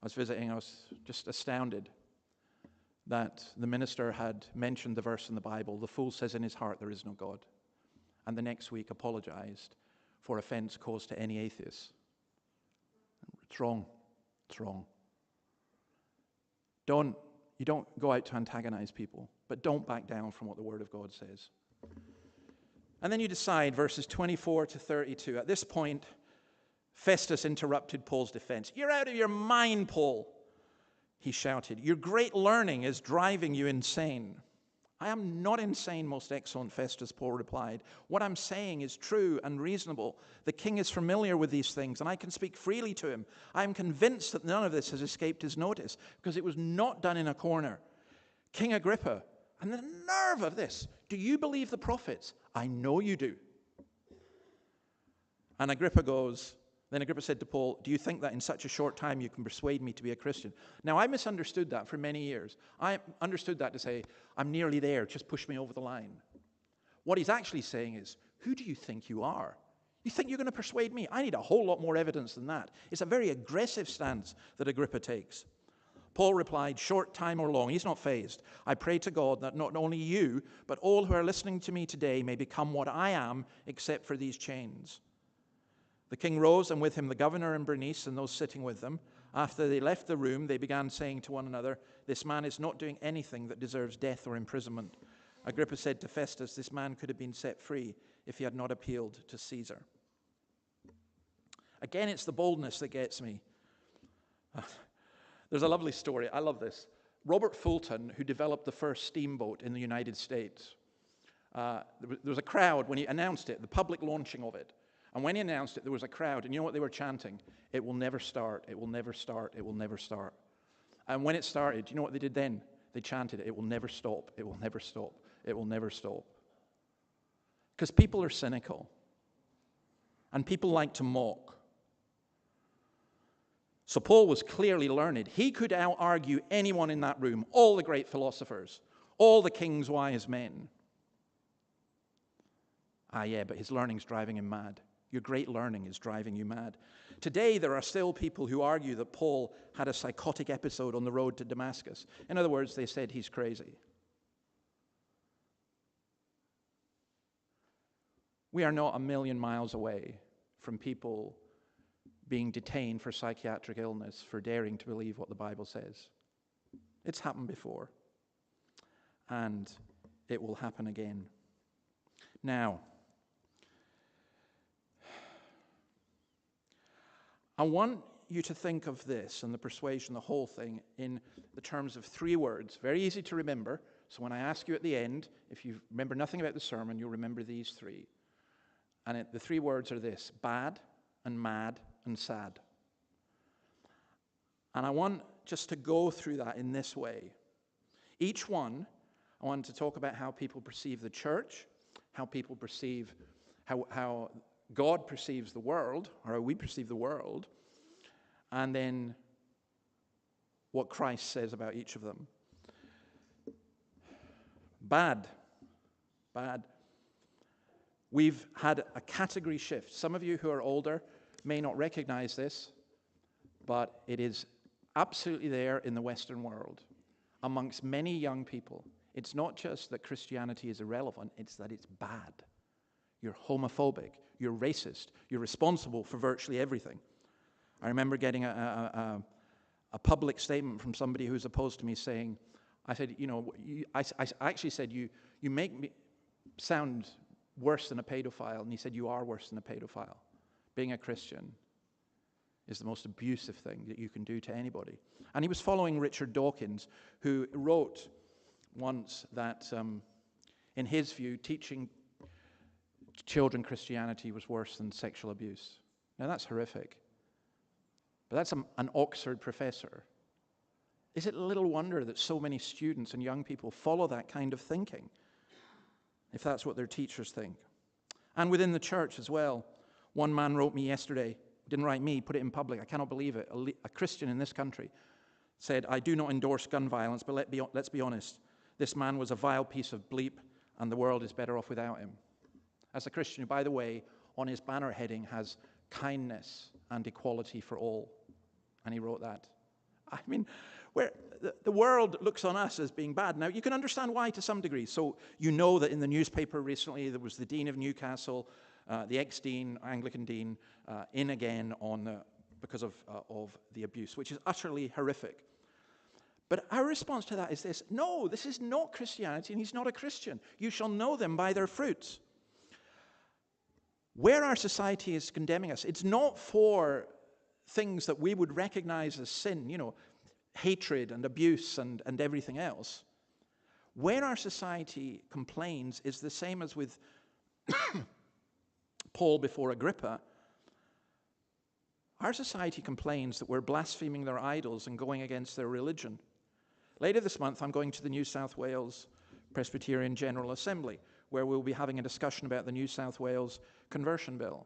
I was visiting, I was just astounded that the minister had mentioned the verse in the Bible, "The fool says in his heart there is no God," and the next week apologized for offense caused to any atheist. It's wrong. It's wrong. You don't go out to antagonize people, but don't back down from what the Word of God says. And then you decide, verses 24 to 32. At this point, Festus interrupted Paul's defense. "You're out of your mind, Paul," he shouted. "Your great learning is driving you insane." "I am not insane, most excellent Festus," Paul replied. "What I'm saying is true and reasonable. The king is familiar with these things, and I can speak freely to him. I am convinced that none of this has escaped his notice, because it was not done in a corner. King Agrippa," and the nerve of this, "do you believe the prophets?" "I know you do." And Then Agrippa said to Paul, "Do you think that in such a short time you can persuade me to be a Christian?" Now, I misunderstood that for many years. I understood that to say, "I'm nearly there, just push me over the line." What he's actually saying is, "Who do you think you are? You think you're going to persuade me? I need a whole lot more evidence than that." It's a very aggressive stance that Agrippa takes. Paul replied, "Short time or long," he's not fazed, "I pray to God that not only you, but all who are listening to me today may become what I am, except for these chains." The king rose, and with him the governor and Bernice and those sitting with them. After they left the room, they began saying to one another, "This man is not doing anything that deserves death or imprisonment." Agrippa said to Festus, "This man could have been set free if he had not appealed to Caesar." Again, it's the boldness that gets me. There's a lovely story. I love this. Robert Fulton, who developed the first steamboat in the United States, there was a crowd when he announced it, the public launching of it. And when he announced it, there was a crowd, and you know what they were chanting? "It will never start, it will never start, it will never start." And when it started, you know what they did then? They chanted, "It will never stop, it will never stop, it will never stop." Because people are cynical, and people like to mock. So Paul was clearly learned. He could out-argue anyone in that room, all the great philosophers, all the king's wise men. But his learning's driving him mad. Your great learning is driving you mad. Today, there are still people who argue that Paul had a psychotic episode on the road to Damascus. In other words, they said he's crazy. We are not a million miles away from people being detained for psychiatric illness for daring to believe what the Bible says. It's happened before, and it will happen again. Now, I want you to think of this and the persuasion, the whole thing, in the terms of 3 words. Very easy to remember. So when I ask you at the end, if you remember nothing about the sermon, you'll remember these 3. And the 3 words are this: bad and mad and sad. And I want just to go through that in this way. Each one, I want to talk about how people perceive the church, how people perceive, how God perceives the world, or how we perceive the world, and then what Christ says about each of them. Bad. We've had a category shift. Some of you who are older may not recognize this, but it is absolutely there in the Western world, amongst many young people. It's not just that Christianity is irrelevant, it's that it's bad. You're homophobic, you're racist, you're responsible for virtually everything. I remember getting a public statement from somebody who was opposed to me saying, I said, I actually said, you make me sound worse than a pedophile. And he said, you are worse than a pedophile. Being a Christian is the most abusive thing that you can do to anybody. And he was following Richard Dawkins, who wrote once that, in his view, teaching children Christianity was worse than sexual abuse. Now, that's horrific. But that's an Oxford professor. Is it little wonder that so many students and young people follow that kind of thinking, if that's what their teachers think? And within the church as well. One man wrote me yesterday, didn't write me, put it in public, I cannot believe it, a Christian in this country said, I do not endorse gun violence, but let's be honest, this man was a vile piece of bleep, and the world is better off without him. As a Christian who, by the way, on his banner heading has kindness and equality for all. And he wrote that. I mean, where the world looks on us as being bad. Now, you can understand why to some degree. So you know that in the newspaper recently, there was the Dean of Newcastle, the ex-dean, Anglican dean, in again because of the abuse, which is utterly horrific. But our response to that is this: no, this is not Christianity, and he's not a Christian. You shall know them by their fruits. Where our society is condemning us, it's not for things that we would recognize as sin, hatred and abuse and everything else. Where our society complains is the same as with Paul before Agrippa. Our society complains that we're blaspheming their idols and going against their religion. Later this month, I'm going to the New South Wales Presbyterian General Assembly, where we'll be having a discussion about the New South Wales Conversion Bill.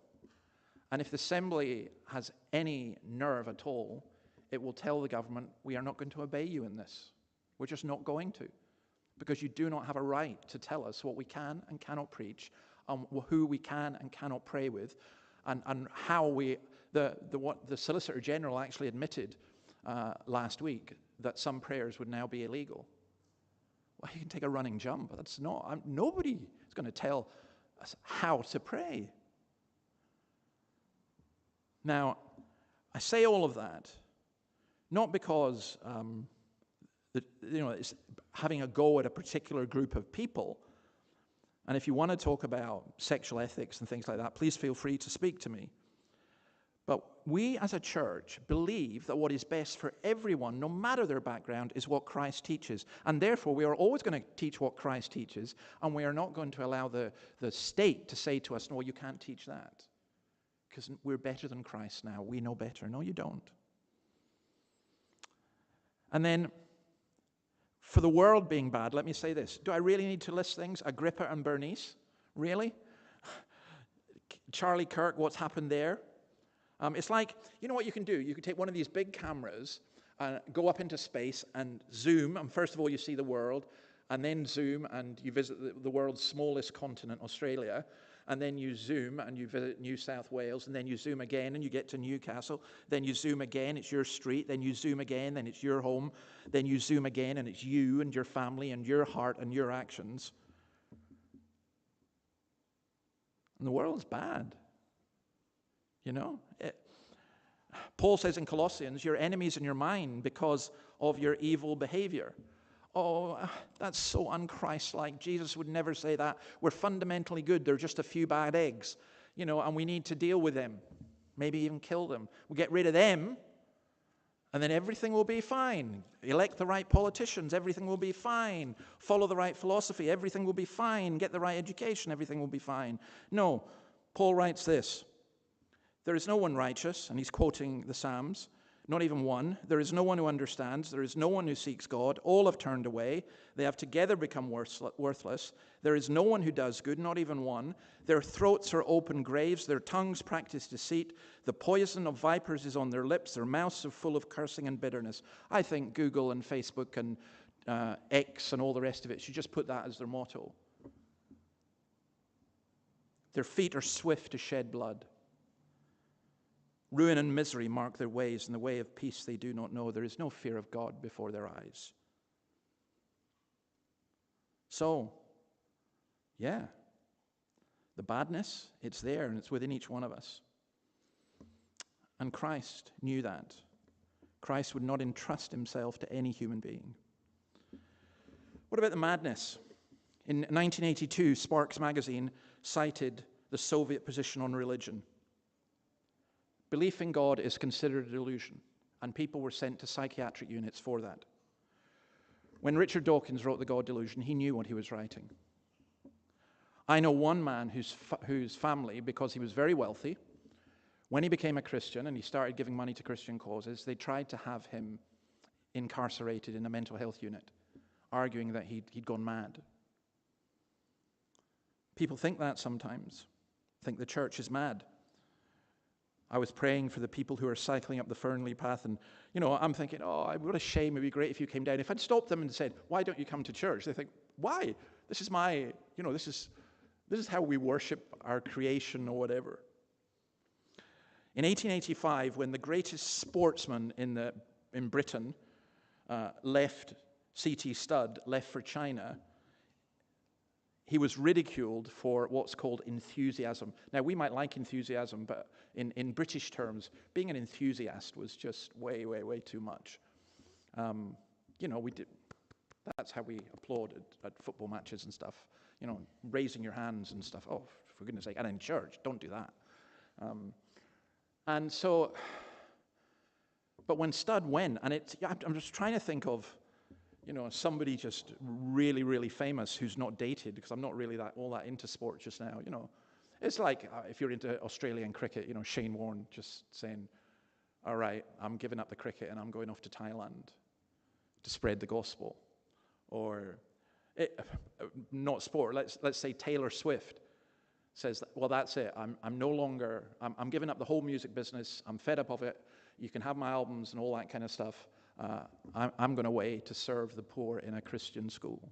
And if the Assembly has any nerve at all, it will tell the government, we are not going to obey you in this. We're just not going to. Because you do not have a right to tell us what we can and cannot preach, who we can and cannot pray with, and how what the Solicitor General actually admitted last week, that some prayers would now be illegal. Well, you can take a running jump. That's not. Nobody is going to tell us how to pray. Now, I say all of that not because it's having a go at a particular group of people. And if you want to talk about sexual ethics and things like that, please feel free to speak to me. But we as a church believe that what is best for everyone, no matter their background, is what Christ teaches. And therefore, we are always going to teach what Christ teaches, and we are not going to allow the state to say to us, no, you can't teach that. Because we're better than Christ now. We know better. No, you don't. And then, for the world being bad, let me say this. Do I really need to list things? Agrippa and Bernice? Really? Charlie Kirk, what's happened there? It's like, you know what you can do? You can take one of these big cameras and go up into space and zoom. And first of all, you see the world. And then zoom and you visit the world's smallest continent, Australia. And then you zoom and you visit New South Wales. And then you zoom again and you get to Newcastle. Then you zoom again, it's your street. Then you zoom again, then it's your home. Then you zoom again and it's you and your family and your heart and your actions. And the world's bad. Paul says in Colossians, your enemies in your mind because of your evil behavior. Oh, that's so un-Christ-like. Jesus would never say that. We're fundamentally good. They're just a few bad eggs, and we need to deal with them. Maybe even kill them. We get rid of them, and then everything will be fine. Elect the right politicians, everything will be fine. Follow the right philosophy, everything will be fine. Get the right education, everything will be fine. No, Paul writes this. There is no one righteous, and he's quoting the Psalms, not even one. There is no one who understands. There is no one who seeks God. All have turned away. They have together become worthless. There is no one who does good, not even one. Their throats are open graves. Their tongues practice deceit. The poison of vipers is on their lips. Their mouths are full of cursing and bitterness. I think Google and Facebook and X and all the rest of it should just put that as their motto. Their feet are swift to shed blood. Ruin and misery mark their ways, and the way of peace they do not know. There is no fear of God before their eyes. So, yeah, the badness, it's there, and it's within each one of us. And Christ knew that. Christ would not entrust himself to any human being. What about the madness? In 1982, Sparks magazine cited the Soviet position on religion. Belief in God is considered a delusion, and people were sent to psychiatric units for that. When Richard Dawkins wrote The God Delusion, he knew what he was writing. I know one man whose family, because he was very wealthy, When he became a Christian and he started giving money to Christian causes, they tried to have him incarcerated in a mental health unit, arguing that he'd gone mad. People think that sometimes, think the church is mad. I was praying for the people who are cycling up the Fernley path, and, I'm thinking, what a shame, it'd be great if you came down. If I'd stopped them and said, why don't you come to church? They think, why? This is this is how we worship our creation or whatever. In 1885, when the greatest sportsman in Britain left, C.T. Studd, left for China, he was ridiculed for what's called enthusiasm. Now, we might like enthusiasm, but in British terms, being an enthusiast was just way, way, way too much. That's how we applaud at football matches and stuff. Raising your hands and stuff. Oh, for goodness sake, and in church, don't do that. And so, but when Studd went, and I'm just trying to think of, somebody just really, really famous who's not dated, because I'm not really all that into sport just now. It's like if you're into Australian cricket, Shane Warne just saying, all right, I'm giving up the cricket and I'm going off to Thailand to spread the gospel. Or, not sport, let's say Taylor Swift says, well, that's it. I'm giving up the whole music business. I'm fed up of it. You can have my albums and all that kind of stuff. I'm going away to serve the poor in a Christian school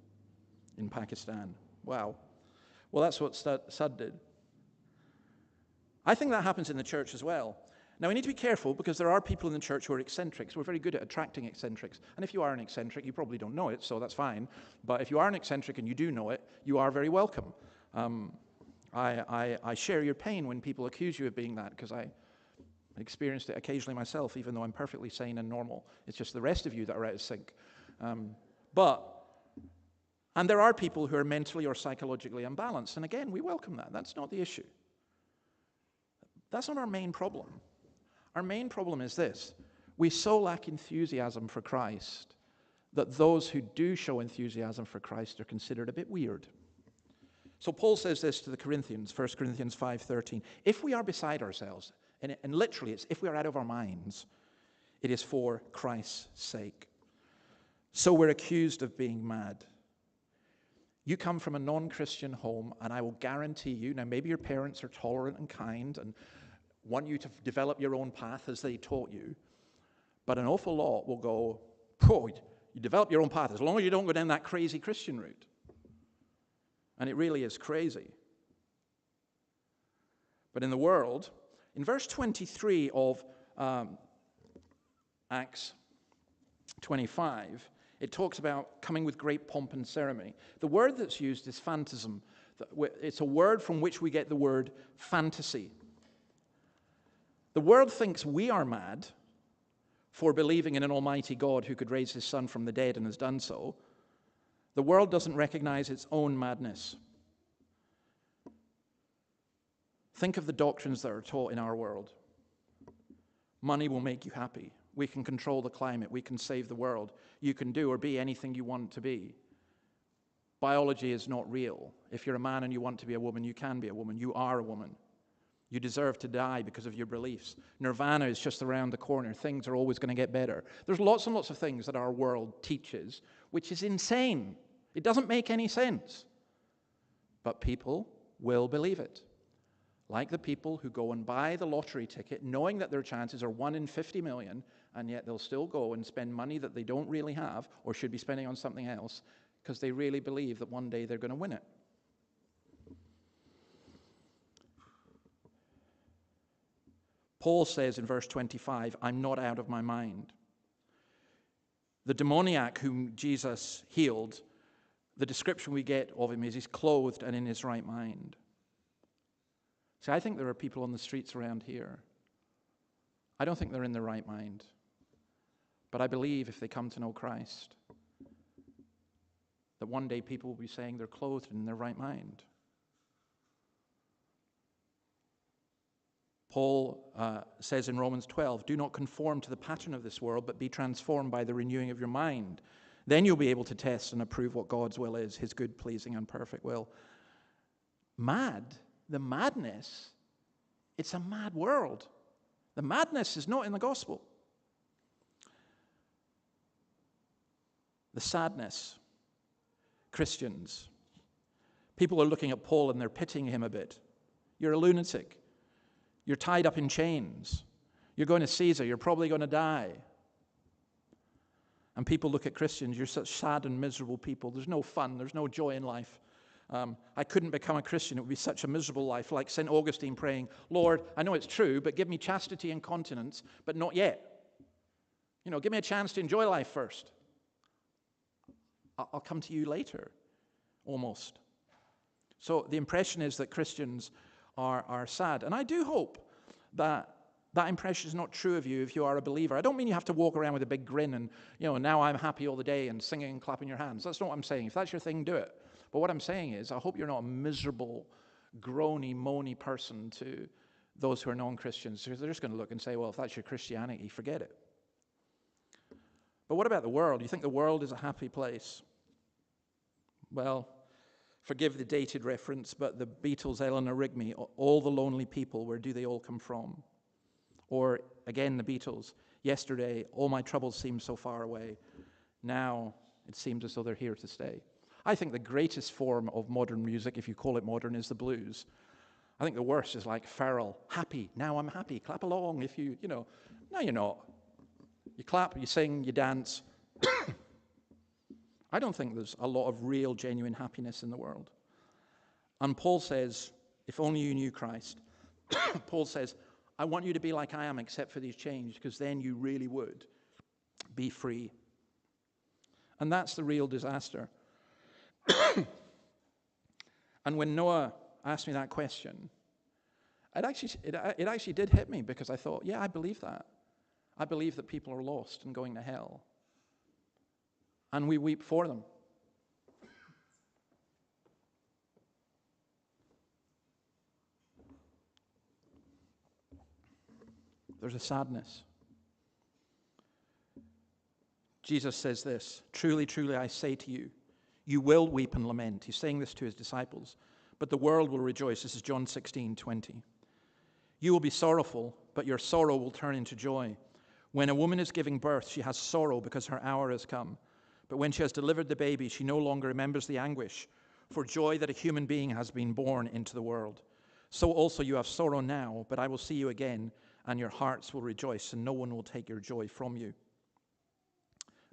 in Pakistan. Wow. Well, that's what Studd did. I think that happens in the church as well. Now, we need to be careful because there are people in the church who are eccentrics. We're very good at attracting eccentrics. And if you are an eccentric, you probably don't know it, so that's fine. But if you are an eccentric and you do know it, you are very welcome. I share your pain when people accuse you of being that, because I experienced it occasionally myself, even though I'm perfectly sane and normal. It's just the rest of you that are out of sync. And there are people who are mentally or psychologically imbalanced. And again, we welcome that. That's not the issue. That's not our main problem. Our main problem is this. We so lack enthusiasm for Christ that those who do show enthusiasm for Christ are considered a bit weird. So Paul says this to the Corinthians, 1 Corinthians 5:13. If we are beside ourselves, and literally it's if we are out of our minds, it is for Christ's sake. So we're accused of being mad. You come from a non-Christian home, and I will guarantee you, now maybe your parents are tolerant and kind and want you to develop your own path as they taught you, but an awful lot will go, you develop your own path as long as you don't go down that crazy Christian route. And it really is crazy. But in the world, in verse 23 of Acts 25, it talks about coming with great pomp and ceremony. The word that's used is phantasm. It's a word from which we get the word fantasy. The world thinks we are mad for believing in an almighty God who could raise his son from the dead and has done so. The world doesn't recognize its own madness. Think of the doctrines that are taught in our world. Money will make you happy. We can control the climate. We can save the world. You can do or be anything you want to be. Biology is not real. If you're a man and you want to be a woman, you can be a woman. You are a woman. You deserve to die because of your beliefs. Nirvana is just around the corner. Things are always going to get better. There's lots and lots of things that our world teaches, which is insane. It doesn't make any sense. But people will believe it. Like the people who go and buy the lottery ticket, knowing that their chances are 1 in 50 million, and yet they'll still go and spend money that they don't really have or should be spending on something else because they really believe that one day they're going to win it. Paul says in verse 25, I'm not out of my mind. The demoniac whom Jesus healed, the description we get of him is he's clothed and in his right mind. See, I think there are people on the streets around here. I don't think they're in their right mind. But I believe if they come to know Christ, that one day people will be saying they're clothed in their right mind. Paul says in Romans 12, do not conform to the pattern of this world, but be transformed by the renewing of your mind. Then you'll be able to test and approve what God's will is, his good, pleasing, and perfect will. Mad, the madness, it's a mad world. The madness is not in the gospel. The sadness. Christians. People are looking at Paul and they're pitying him a bit. You're a lunatic. You're tied up in chains. You're going to Caesar. You're probably going to die. And people look at Christians. You're such sad and miserable people. There's no fun. There's no joy in life. I couldn't become a Christian. It would be such a miserable life. Like St. Augustine praying, Lord, I know it's true, but give me chastity and continence, but not yet. Give me a chance to enjoy life first. I'll come to you later, almost. So the impression is that Christians are sad. And I do hope that that impression is not true of you if you are a believer. I don't mean you have to walk around with a big grin and, now I'm happy all the day and singing and clapping your hands. That's not what I'm saying. If that's your thing, do it. But what I'm saying is I hope you're not a miserable, groany, moany person to those who are non-Christians. They're just going to look and say, well, if that's your Christianity, forget it. But what about the world? You think the world is a happy place? Well, forgive the dated reference, but the Beatles' Eleanor Rigby, all the lonely people, where do they all come from? Or, again, the Beatles, yesterday, all my troubles seemed so far away. Now, it seems as though they're here to stay. I think the greatest form of modern music, if you call it modern, is the blues. I think the worst is like Farrell, happy, now I'm happy, clap along if no, you're not. You clap, you sing, you dance. I don't think there's a lot of real, genuine happiness in the world. And Paul says, if only you knew Christ. Paul says, I want you to be like I am, except for these chains, because then you really would be free. And that's the real disaster. And when Noah asked me that question, it actually did hit me, because I thought, yeah, I believe that. I believe that people are lost and going to hell. And we weep for them. There's a sadness. Jesus says this, truly, truly, I say to you, you will weep and lament. He's saying this to his disciples, but the world will rejoice. This is John 16:20. You will be sorrowful, but your sorrow will turn into joy. When a woman is giving birth, she has sorrow because her hour has come. But when she has delivered the baby, she no longer remembers the anguish for joy that a human being has been born into the world. So also you have sorrow now, but I will see you again, and your hearts will rejoice, and no one will take your joy from you.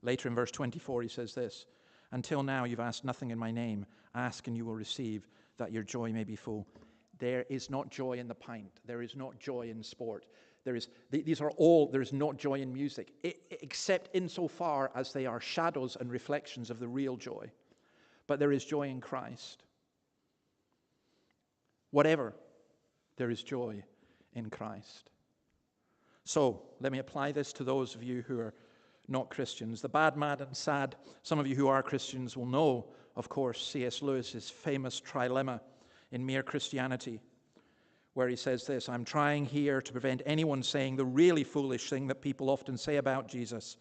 Later in verse 24, he says this, until now you've asked nothing in my name. Ask and you will receive, that your joy may be full. There is not joy in the pint. There is not joy in sport. There is not joy in music, except insofar as they are shadows and reflections of the real joy. But there is joy in Christ. Whatever, there is joy in Christ. So, let me apply this to those of you who are not Christians. The bad, mad, and sad. Some of you who are Christians will know, of course, C.S. Lewis's famous trilemma in Mere Christianity, where he says this, I'm trying here to prevent anyone saying the really foolish thing that people often say about Jesus.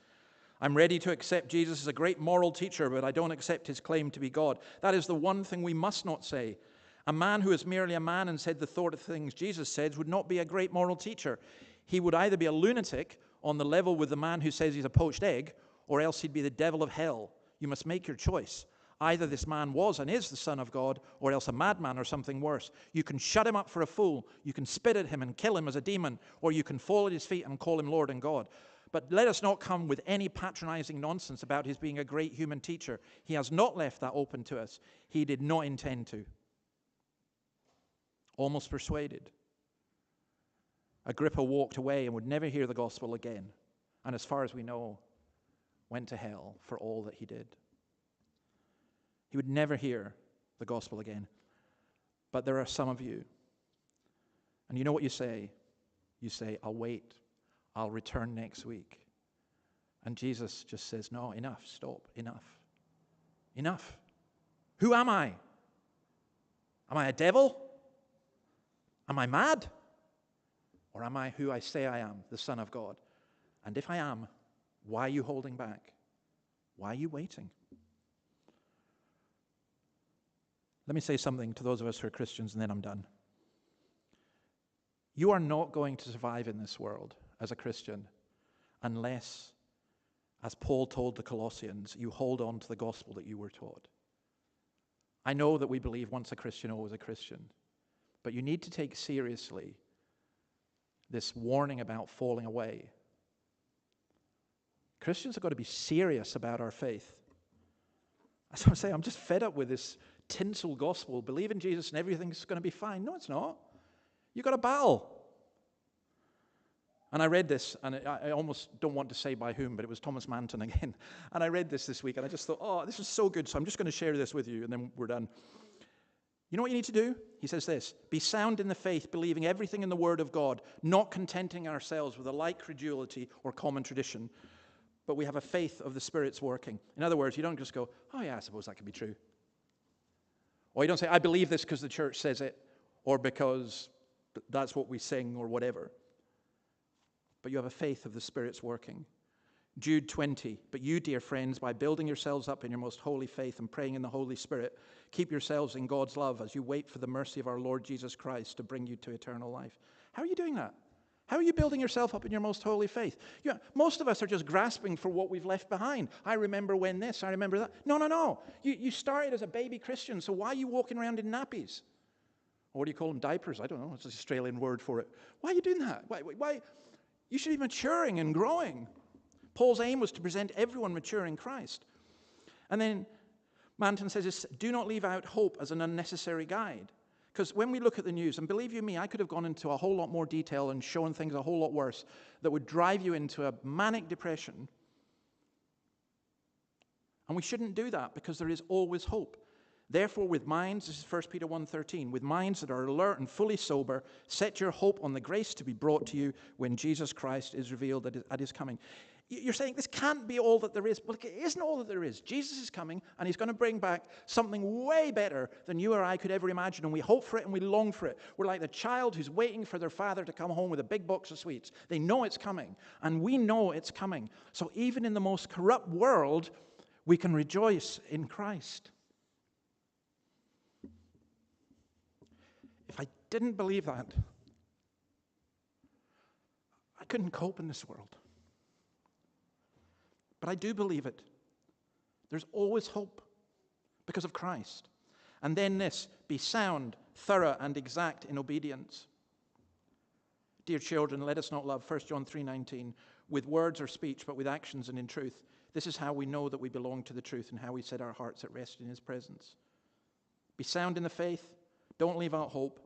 I'm ready to accept Jesus as a great moral teacher, but I don't accept his claim to be God. That is the one thing we must not say. A man who is merely a man and said the sort of things Jesus said would not be a great moral teacher. He would either be a lunatic on the level with the man who says he's a poached egg, or else he'd be the devil of hell. You must make your choice. Either this man was and is the Son of God, or else a madman or something worse. You can shut him up for a fool. You can spit at him and kill him as a demon, or you can fall at his feet and call him Lord and God. But let us not come with any patronizing nonsense about his being a great human teacher. He has not left that open to us. He did not intend to. Almost persuaded. Agrippa walked away and would never hear the gospel again. And as far as we know, went to hell for all that he did. He would never hear the gospel again. But there are some of you. And you know what you say? You say, I'll wait. I'll return next week. And Jesus just says, no, enough, stop, enough. Enough. Who am I? Am I a devil? Am I mad? Or am I who I say I am, the Son of God? And if I am, why are you holding back? Why are you waiting? Let me say something to those of us who are Christians, and then I'm done. You are not going to survive in this world as a Christian unless, as Paul told the Colossians, you hold on to the gospel that you were taught. I know that we believe once a Christian, always a Christian. But you need to take seriously this warning about falling away. Christians have got to be serious about our faith. As I say, I'm just fed up with this tinsel gospel. Believe in Jesus and everything's going to be fine. No, it's not. You've got to battle. And I read this, and I almost don't want to say by whom, but it was Thomas Manton again. And I read this week, and I just thought, oh, this is so good, so I'm just going to share this with you, and then we're done. You know what you need to do? He says this: be sound in the faith, believing everything in the Word of God, not contenting ourselves with a light credulity or common tradition, but we have a faith of the Spirit's working. In other words, you don't just go, oh yeah, I suppose that could be true. Or you don't say, I believe this because the church says it, or because that's what we sing, or whatever. But you have a faith of the Spirit's working. Jude 20, but you, dear friends, by building yourselves up in your most holy faith and praying in the Holy Spirit, keep yourselves in God's love as you wait for the mercy of our Lord Jesus Christ to bring you to eternal life. How are you doing that? How are you building yourself up in your most holy faith? Most of us are just grasping for what we've left behind. I remember when this, I remember that. No. You started as a baby Christian, so why are you walking around in nappies? Or what do you call them? Diapers? I don't know. It's an Australian word for it. Why are you doing that? Why? You should be maturing and growing. Paul's aim was to present everyone mature in Christ. And then Manton says this: do not leave out hope as an unnecessary guide. Because when we look at the news, and believe you me, I could have gone into a whole lot more detail and shown things a whole lot worse that would drive you into a manic depression. And we shouldn't do that, because there is always hope. Therefore, with minds, this is 1 Peter 1:13, with minds that are alert and fully sober, set your hope on the grace to be brought to you when Jesus Christ is revealed at his coming. You're saying this can't be all that there is. Well, it isn't all that there is. Jesus is coming, and he's going to bring back something way better than you or I could ever imagine, and we hope for it and we long for it. We're like the child who's waiting for their father to come home with a big box of sweets. They know it's coming, and we know it's coming. So even in the most corrupt world, we can rejoice in Christ. If I didn't believe that, I couldn't cope in this world. But I do believe it. There's always hope because of Christ. And then this: be sound, thorough, and exact in obedience. Dear children, let us not love, 1 John 3:19, with words or speech, but with actions and in truth. This is how we know that we belong to the truth and how we set our hearts at rest in his presence. Be sound in the faith. Don't leave out hope.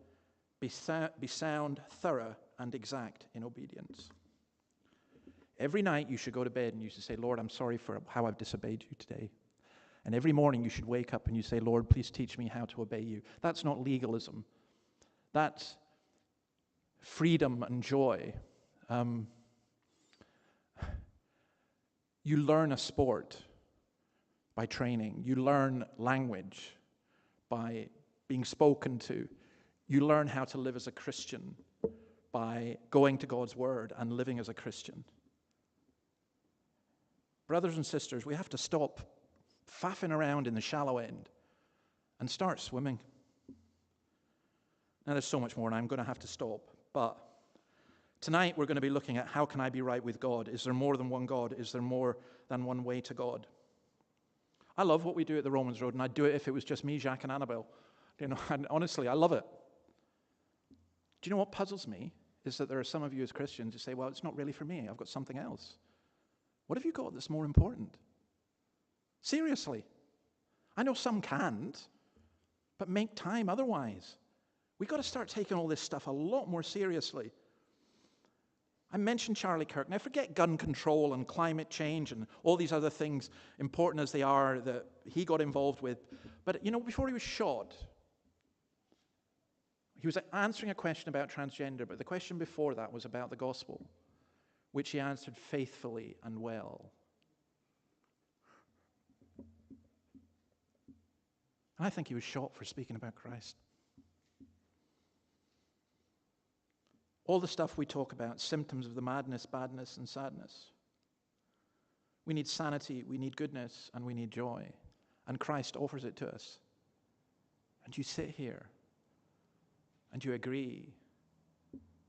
Be sound, thorough, and exact in obedience. Every night you should go to bed and you should say, Lord, I'm sorry for how I've disobeyed you today. And every morning you should wake up and you say, Lord, please teach me how to obey you. That's not legalism. That's freedom and joy. You learn a sport by training. You learn language by being spoken to. You learn how to live as a Christian by going to God's Word and living as a Christian. Brothers and sisters, we have to stop faffing around in the shallow end and start swimming. Now, there's so much more, and I'm going to have to stop. But tonight, we're going to be looking at how can I be right with God? Is there more than one God? Is there more than one way to God? I love what we do at the Romans Road, and I'd do it if it was just me, Jacques, and Annabelle. And honestly, I love it. Do you know what puzzles me? Is that there are some of you as Christians who say, well, it's not really for me. I've got something else. What have you got that's more important? Seriously. I know some can't, but make time otherwise. We've got to start taking all this stuff a lot more seriously. I mentioned Charlie Kirk. Now, forget gun control and climate change and all these other things, important as they are, that he got involved with. But, before he was shot, he was answering a question about transgender, but the question before that was about the gospel, which he answered faithfully and well. And I think he was shot for speaking about Christ. All the stuff we talk about, symptoms of the madness, badness, and sadness. We need sanity, we need goodness, and we need joy. And Christ offers it to us. And you sit here, and you agree,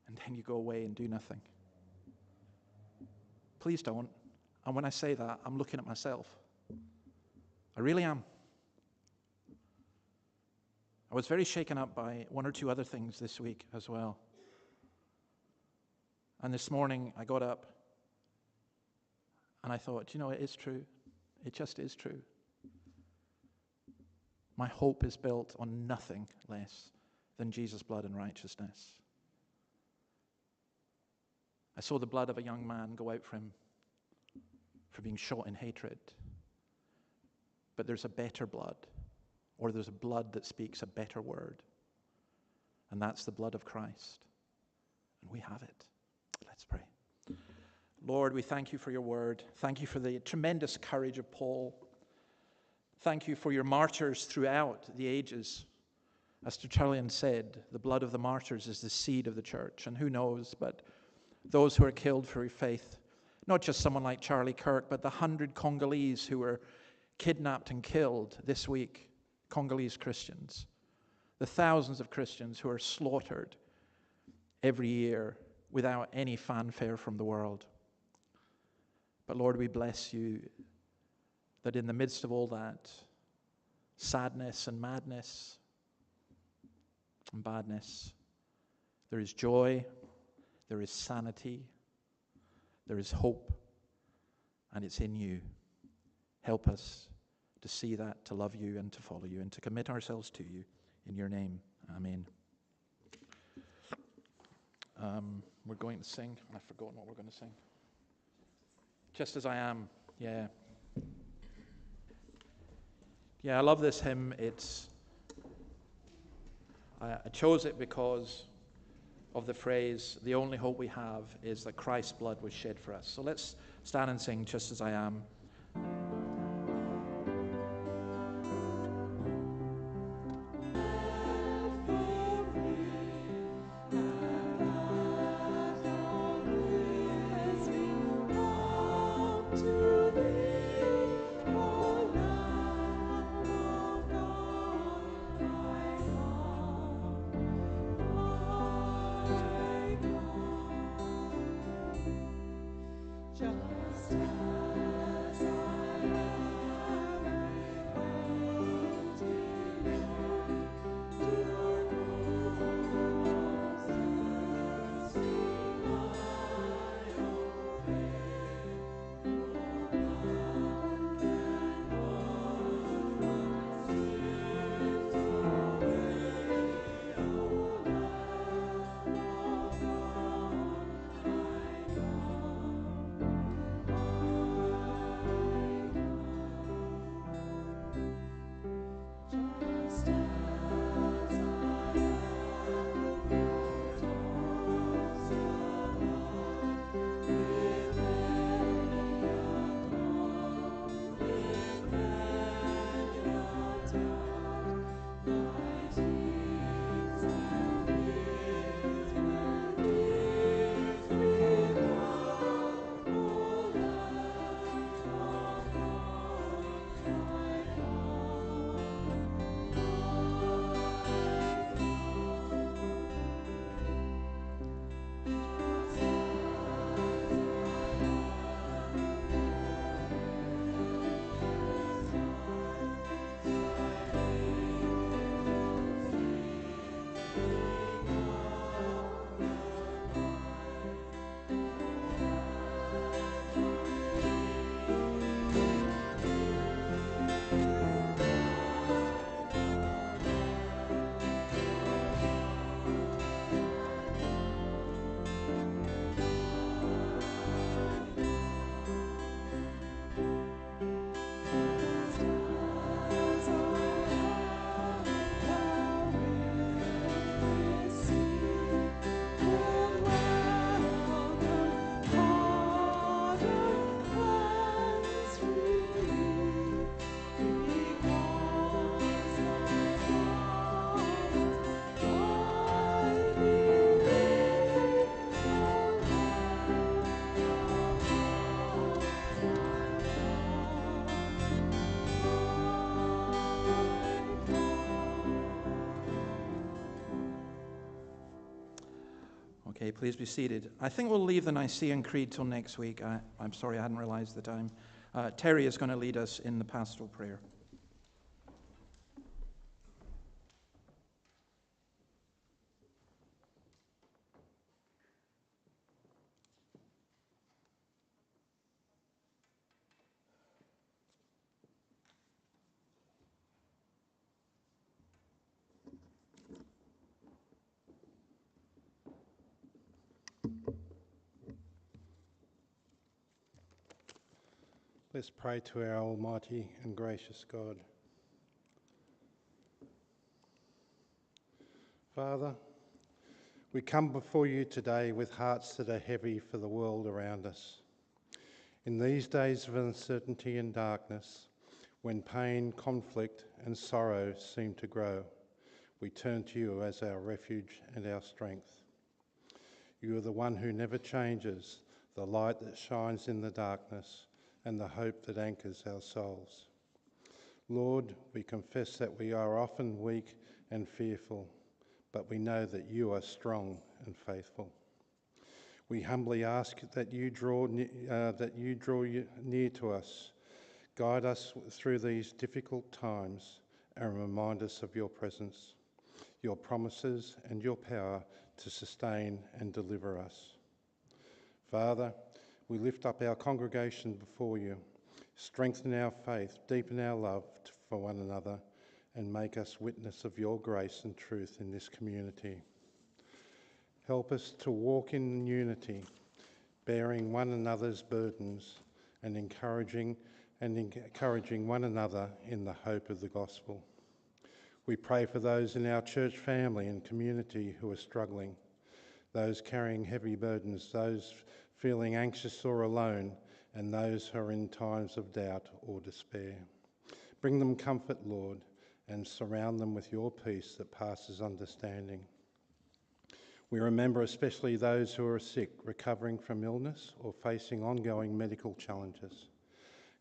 and then you go away and do nothing. Please don't. And when I say that, I'm looking at myself. I really am. I was very shaken up by one or two other things this week as well. And this morning I got up and I thought, you know, it is true. It just is true. My hope is built on nothing less than Jesus' blood and righteousness. I saw the blood of a young man go out for him for being shot in hatred. But there's a better blood, or there's a blood that speaks a better word. And that's the blood of Christ. And we have it. Let's pray. Lord, we thank you for your word. Thank you for the tremendous courage of Paul. Thank you for your martyrs throughout the ages. As Tertullian said, the blood of the martyrs is the seed of the church. And who knows, but those who are killed for your faith, not just someone like Charlie Kirk, but the 100 Congolese who were kidnapped and killed this week, Congolese Christians, the thousands of Christians who are slaughtered every year without any fanfare from the world. But Lord, we bless you that in the midst of all that sadness and madness and badness, there is joy, there is sanity, there is hope, and it's in you. Help us to see that, to love you and to follow you and to commit ourselves to you. In your name, amen. We're going to sing. I've forgotten what we're going to sing. Just as I am, yeah. Yeah, I love this hymn. I chose it because of the phrase, the only hope we have is that Christ's blood was shed for us. So let's stand and sing Just As I Am. Just as I Okay, please be seated. I think we'll leave the Nicene Creed till next week. I'm sorry, I hadn't realized the time. Terry is going to lead us in the pastoral prayer. Let's pray to our almighty and gracious God. Father, we come before you today with hearts that are heavy for the world around us. In these days of uncertainty and darkness, when pain, conflict and sorrow seem to grow, we turn to you as our refuge and our strength. You are the one who never changes, the light that shines in the darkness, and the hope that anchors our souls. Lord, we confess that we are often weak and fearful, but we know that you are strong and faithful. We humbly ask that you draw near to us, guide us through these difficult times, and remind us of your presence, your promises, and your power to sustain and deliver us. Father, we lift up our congregation before you. Strengthen our faith, deepen our love for one another, and make us witness of your grace and truth in this community. Help us to walk in unity, bearing one another's burdens and encouraging one another in the hope of the gospel. We pray for those in our church family and community who are struggling, those carrying heavy burdens, those feeling anxious or alone, and those who are in times of doubt or despair. Bring them comfort, Lord, and surround them with your peace that passes understanding. We remember especially those who are sick, recovering from illness or facing ongoing medical challenges.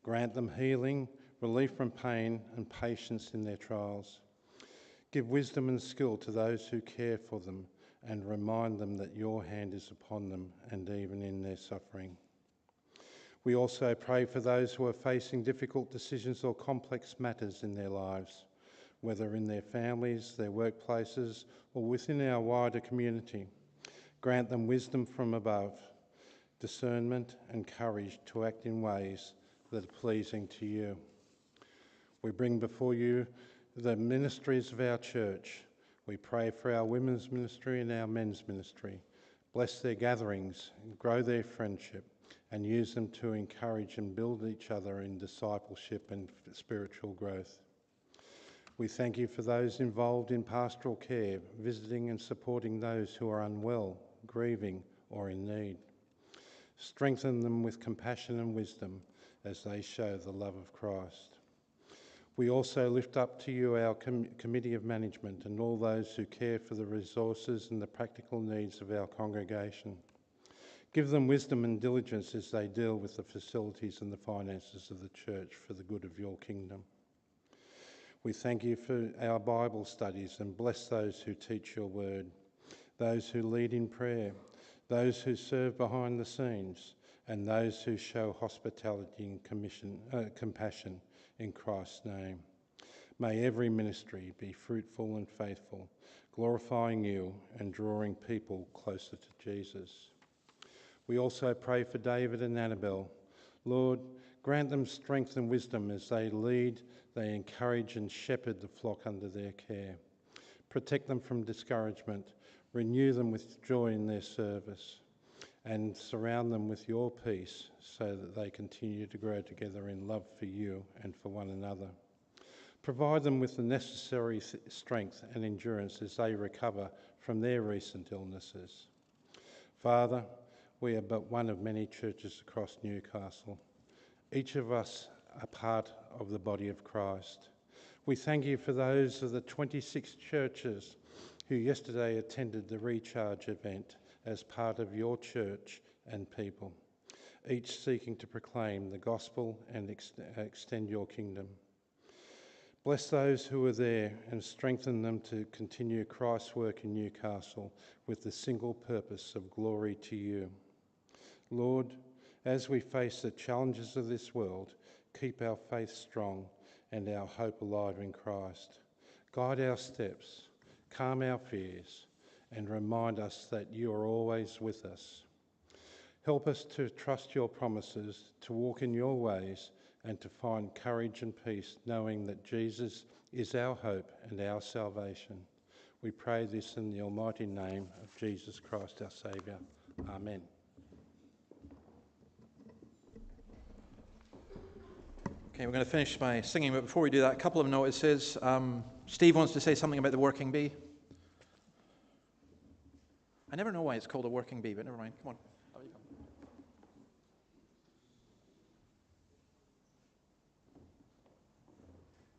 Grant them healing, relief from pain, and patience in their trials. Give wisdom and skill to those who care for them, and remind them that your hand is upon them and even in their suffering. We also pray for those who are facing difficult decisions or complex matters in their lives, whether in their families, their workplaces, or within our wider community. Grant them wisdom from above, discernment and courage to act in ways that are pleasing to you. We bring before you the ministries of our church. We pray for our women's ministry and our men's ministry. Bless their gatherings, grow their friendship, and use them to encourage and build each other in discipleship and spiritual growth. We thank you for those involved in pastoral care, visiting and supporting those who are unwell, grieving, or in need. Strengthen them with compassion and wisdom as they show the love of Christ. We also lift up to you our committee of management and all those who care for the resources and the practical needs of our congregation. Give them wisdom and diligence as they deal with the facilities and the finances of the church for the good of your kingdom. We thank you for our Bible studies and bless those who teach your word, those who lead in prayer, those who serve behind the scenes, and those who show hospitality and compassion in Christ's name. May every ministry be fruitful and faithful, glorifying you and drawing people closer to Jesus. We also pray for David and Annabelle. Lord, grant them strength and wisdom as they lead, they encourage and shepherd the flock under their care. Protect them from discouragement, renew them with joy in their service, and surround them with your peace so that they continue to grow together in love for you and for one another. Provide them with the necessary strength and endurance as they recover from their recent illnesses. Father, we are but one of many churches across Newcastle. Each of us are part of the body of Christ. We thank you for those of the 26 churches who yesterday attended the Recharge event as part of your church and people, each seeking to proclaim the gospel and extend your kingdom. Bless those who are there and strengthen them to continue Christ's work in Newcastle with the single purpose of glory to you. Lord, as we face the challenges of this world, keep our faith strong and our hope alive in Christ. Guide our steps, calm our fears, and remind us that you are always with us. Help us to trust your promises, to walk in your ways, and to find courage and peace, knowing that Jesus is our hope and our salvation. We pray this in the almighty name of Jesus Christ, our Saviour. Amen. Okay, we're going to finish by singing, but before we do that, a couple of notices. Steve wants to say something about the working bee. I never know why it's called a working bee, but never mind. Come on. Up you come.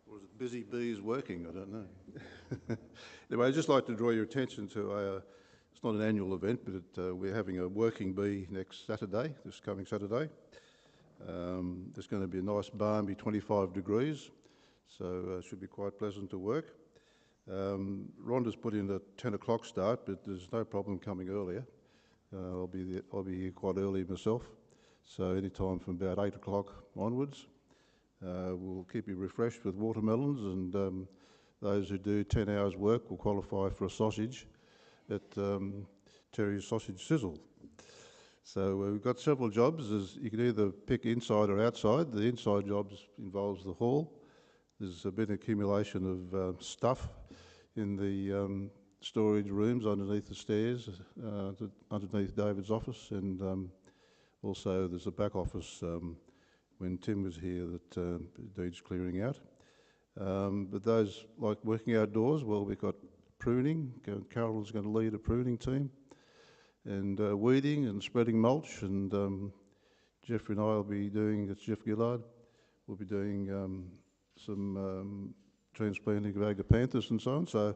Or is it busy bees working? I don't know. Anyway, I'd just like to draw your attention to it's not an annual event, but we're having a working bee next Saturday, this coming Saturday. There's going to be a nice balmy 25 degrees, so it should be quite pleasant to work. Rhonda's put in a 10 o'clock start, but there's no problem coming earlier. I'll be here quite early myself, so any time from about 8 o'clock onwards. We'll keep you refreshed with watermelons, and those who do 10 hours work will qualify for a sausage at Terry's Sausage Sizzle. So we've got several jobs. You can either pick inside or outside. The inside jobs involves the hall. There's been accumulation of stuff in the storage rooms underneath the stairs, underneath David's office, and also there's a back office when Tim was here that needs clearing out. But those like working outdoors, well, we've got pruning. Carol's going to lead a pruning team, and weeding and spreading mulch, and Jeffrey and I will be doing, it's Jeff Gillard, we'll be doing some transplanting of agapanthus and so on. So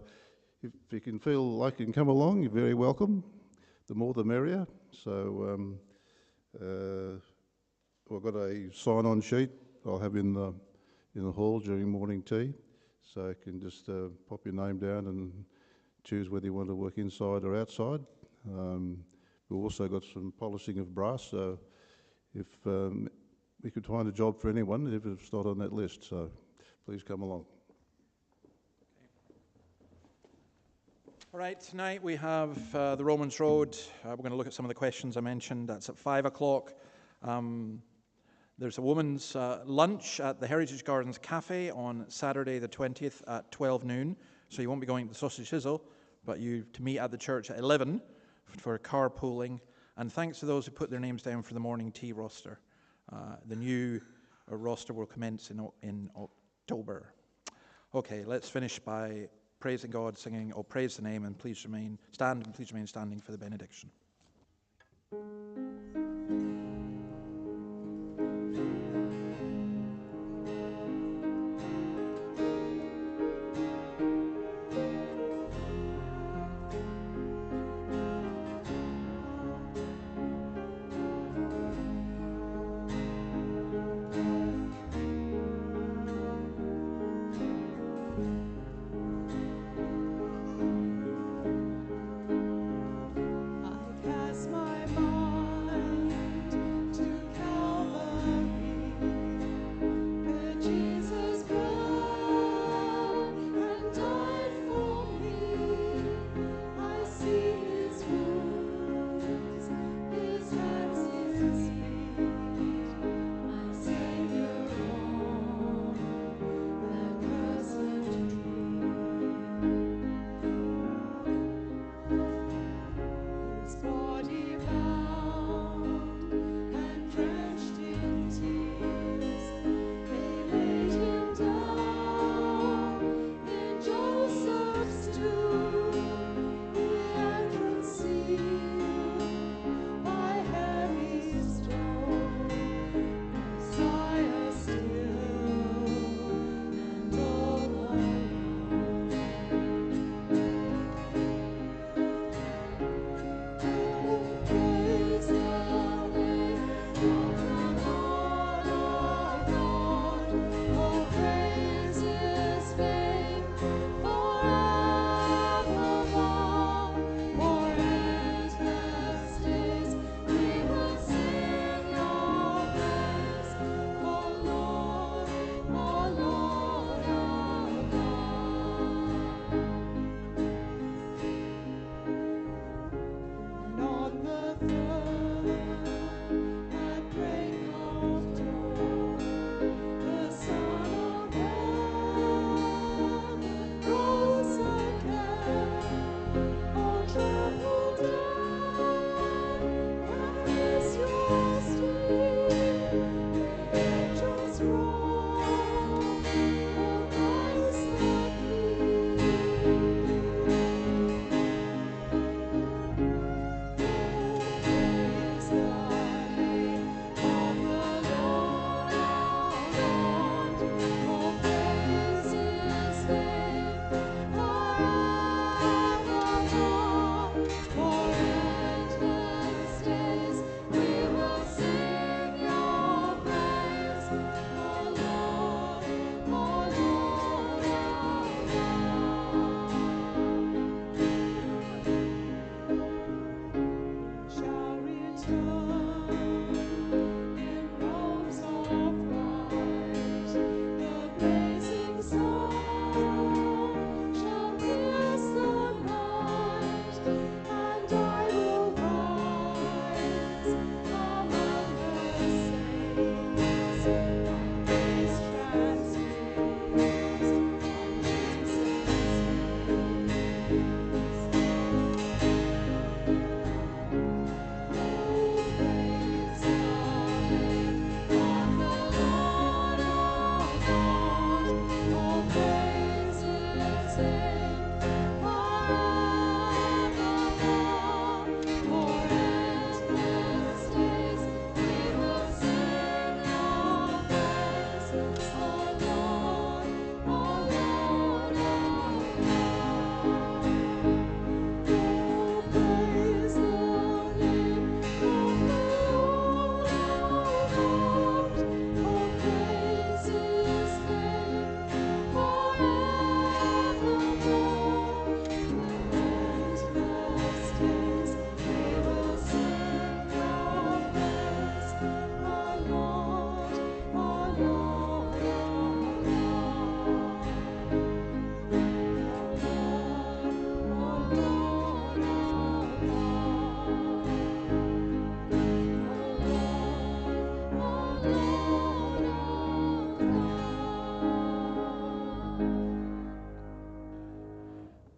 if you can feel like you can come along, you're very welcome. The more the merrier. So I've got a sign-on sheet I'll have in the hall during morning tea, so you can just pop your name down and choose whether you want to work inside or outside. We've also got some polishing of brass, so if we could find a job for anyone if it's not on that list, so please come along. All right, tonight we have the Romans Road. We're going to look at some of the questions I mentioned. That's at 5 o'clock. There's a women's lunch at the Heritage Gardens Cafe on Saturday the 20th at 12 noon. So you won't be going to the Sausage Sizzle, but you to meet at the church at 11 for carpooling. And thanks to those who put their names down for the morning tea roster. The new roster will commence in October. Okay, let's finish by praising God, singing, "Oh, praise the name," and please remain standing for the benediction. I cast my mind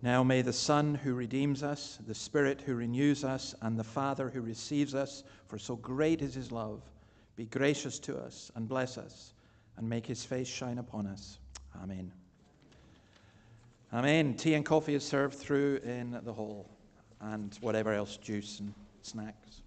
Now may the Son who redeems us, the Spirit who renews us, and the Father who receives us, for so great is his love, be gracious to us and bless us, and make his face shine upon us. Amen. Amen. Tea and coffee is served through in the hall, and whatever else, juice and snacks.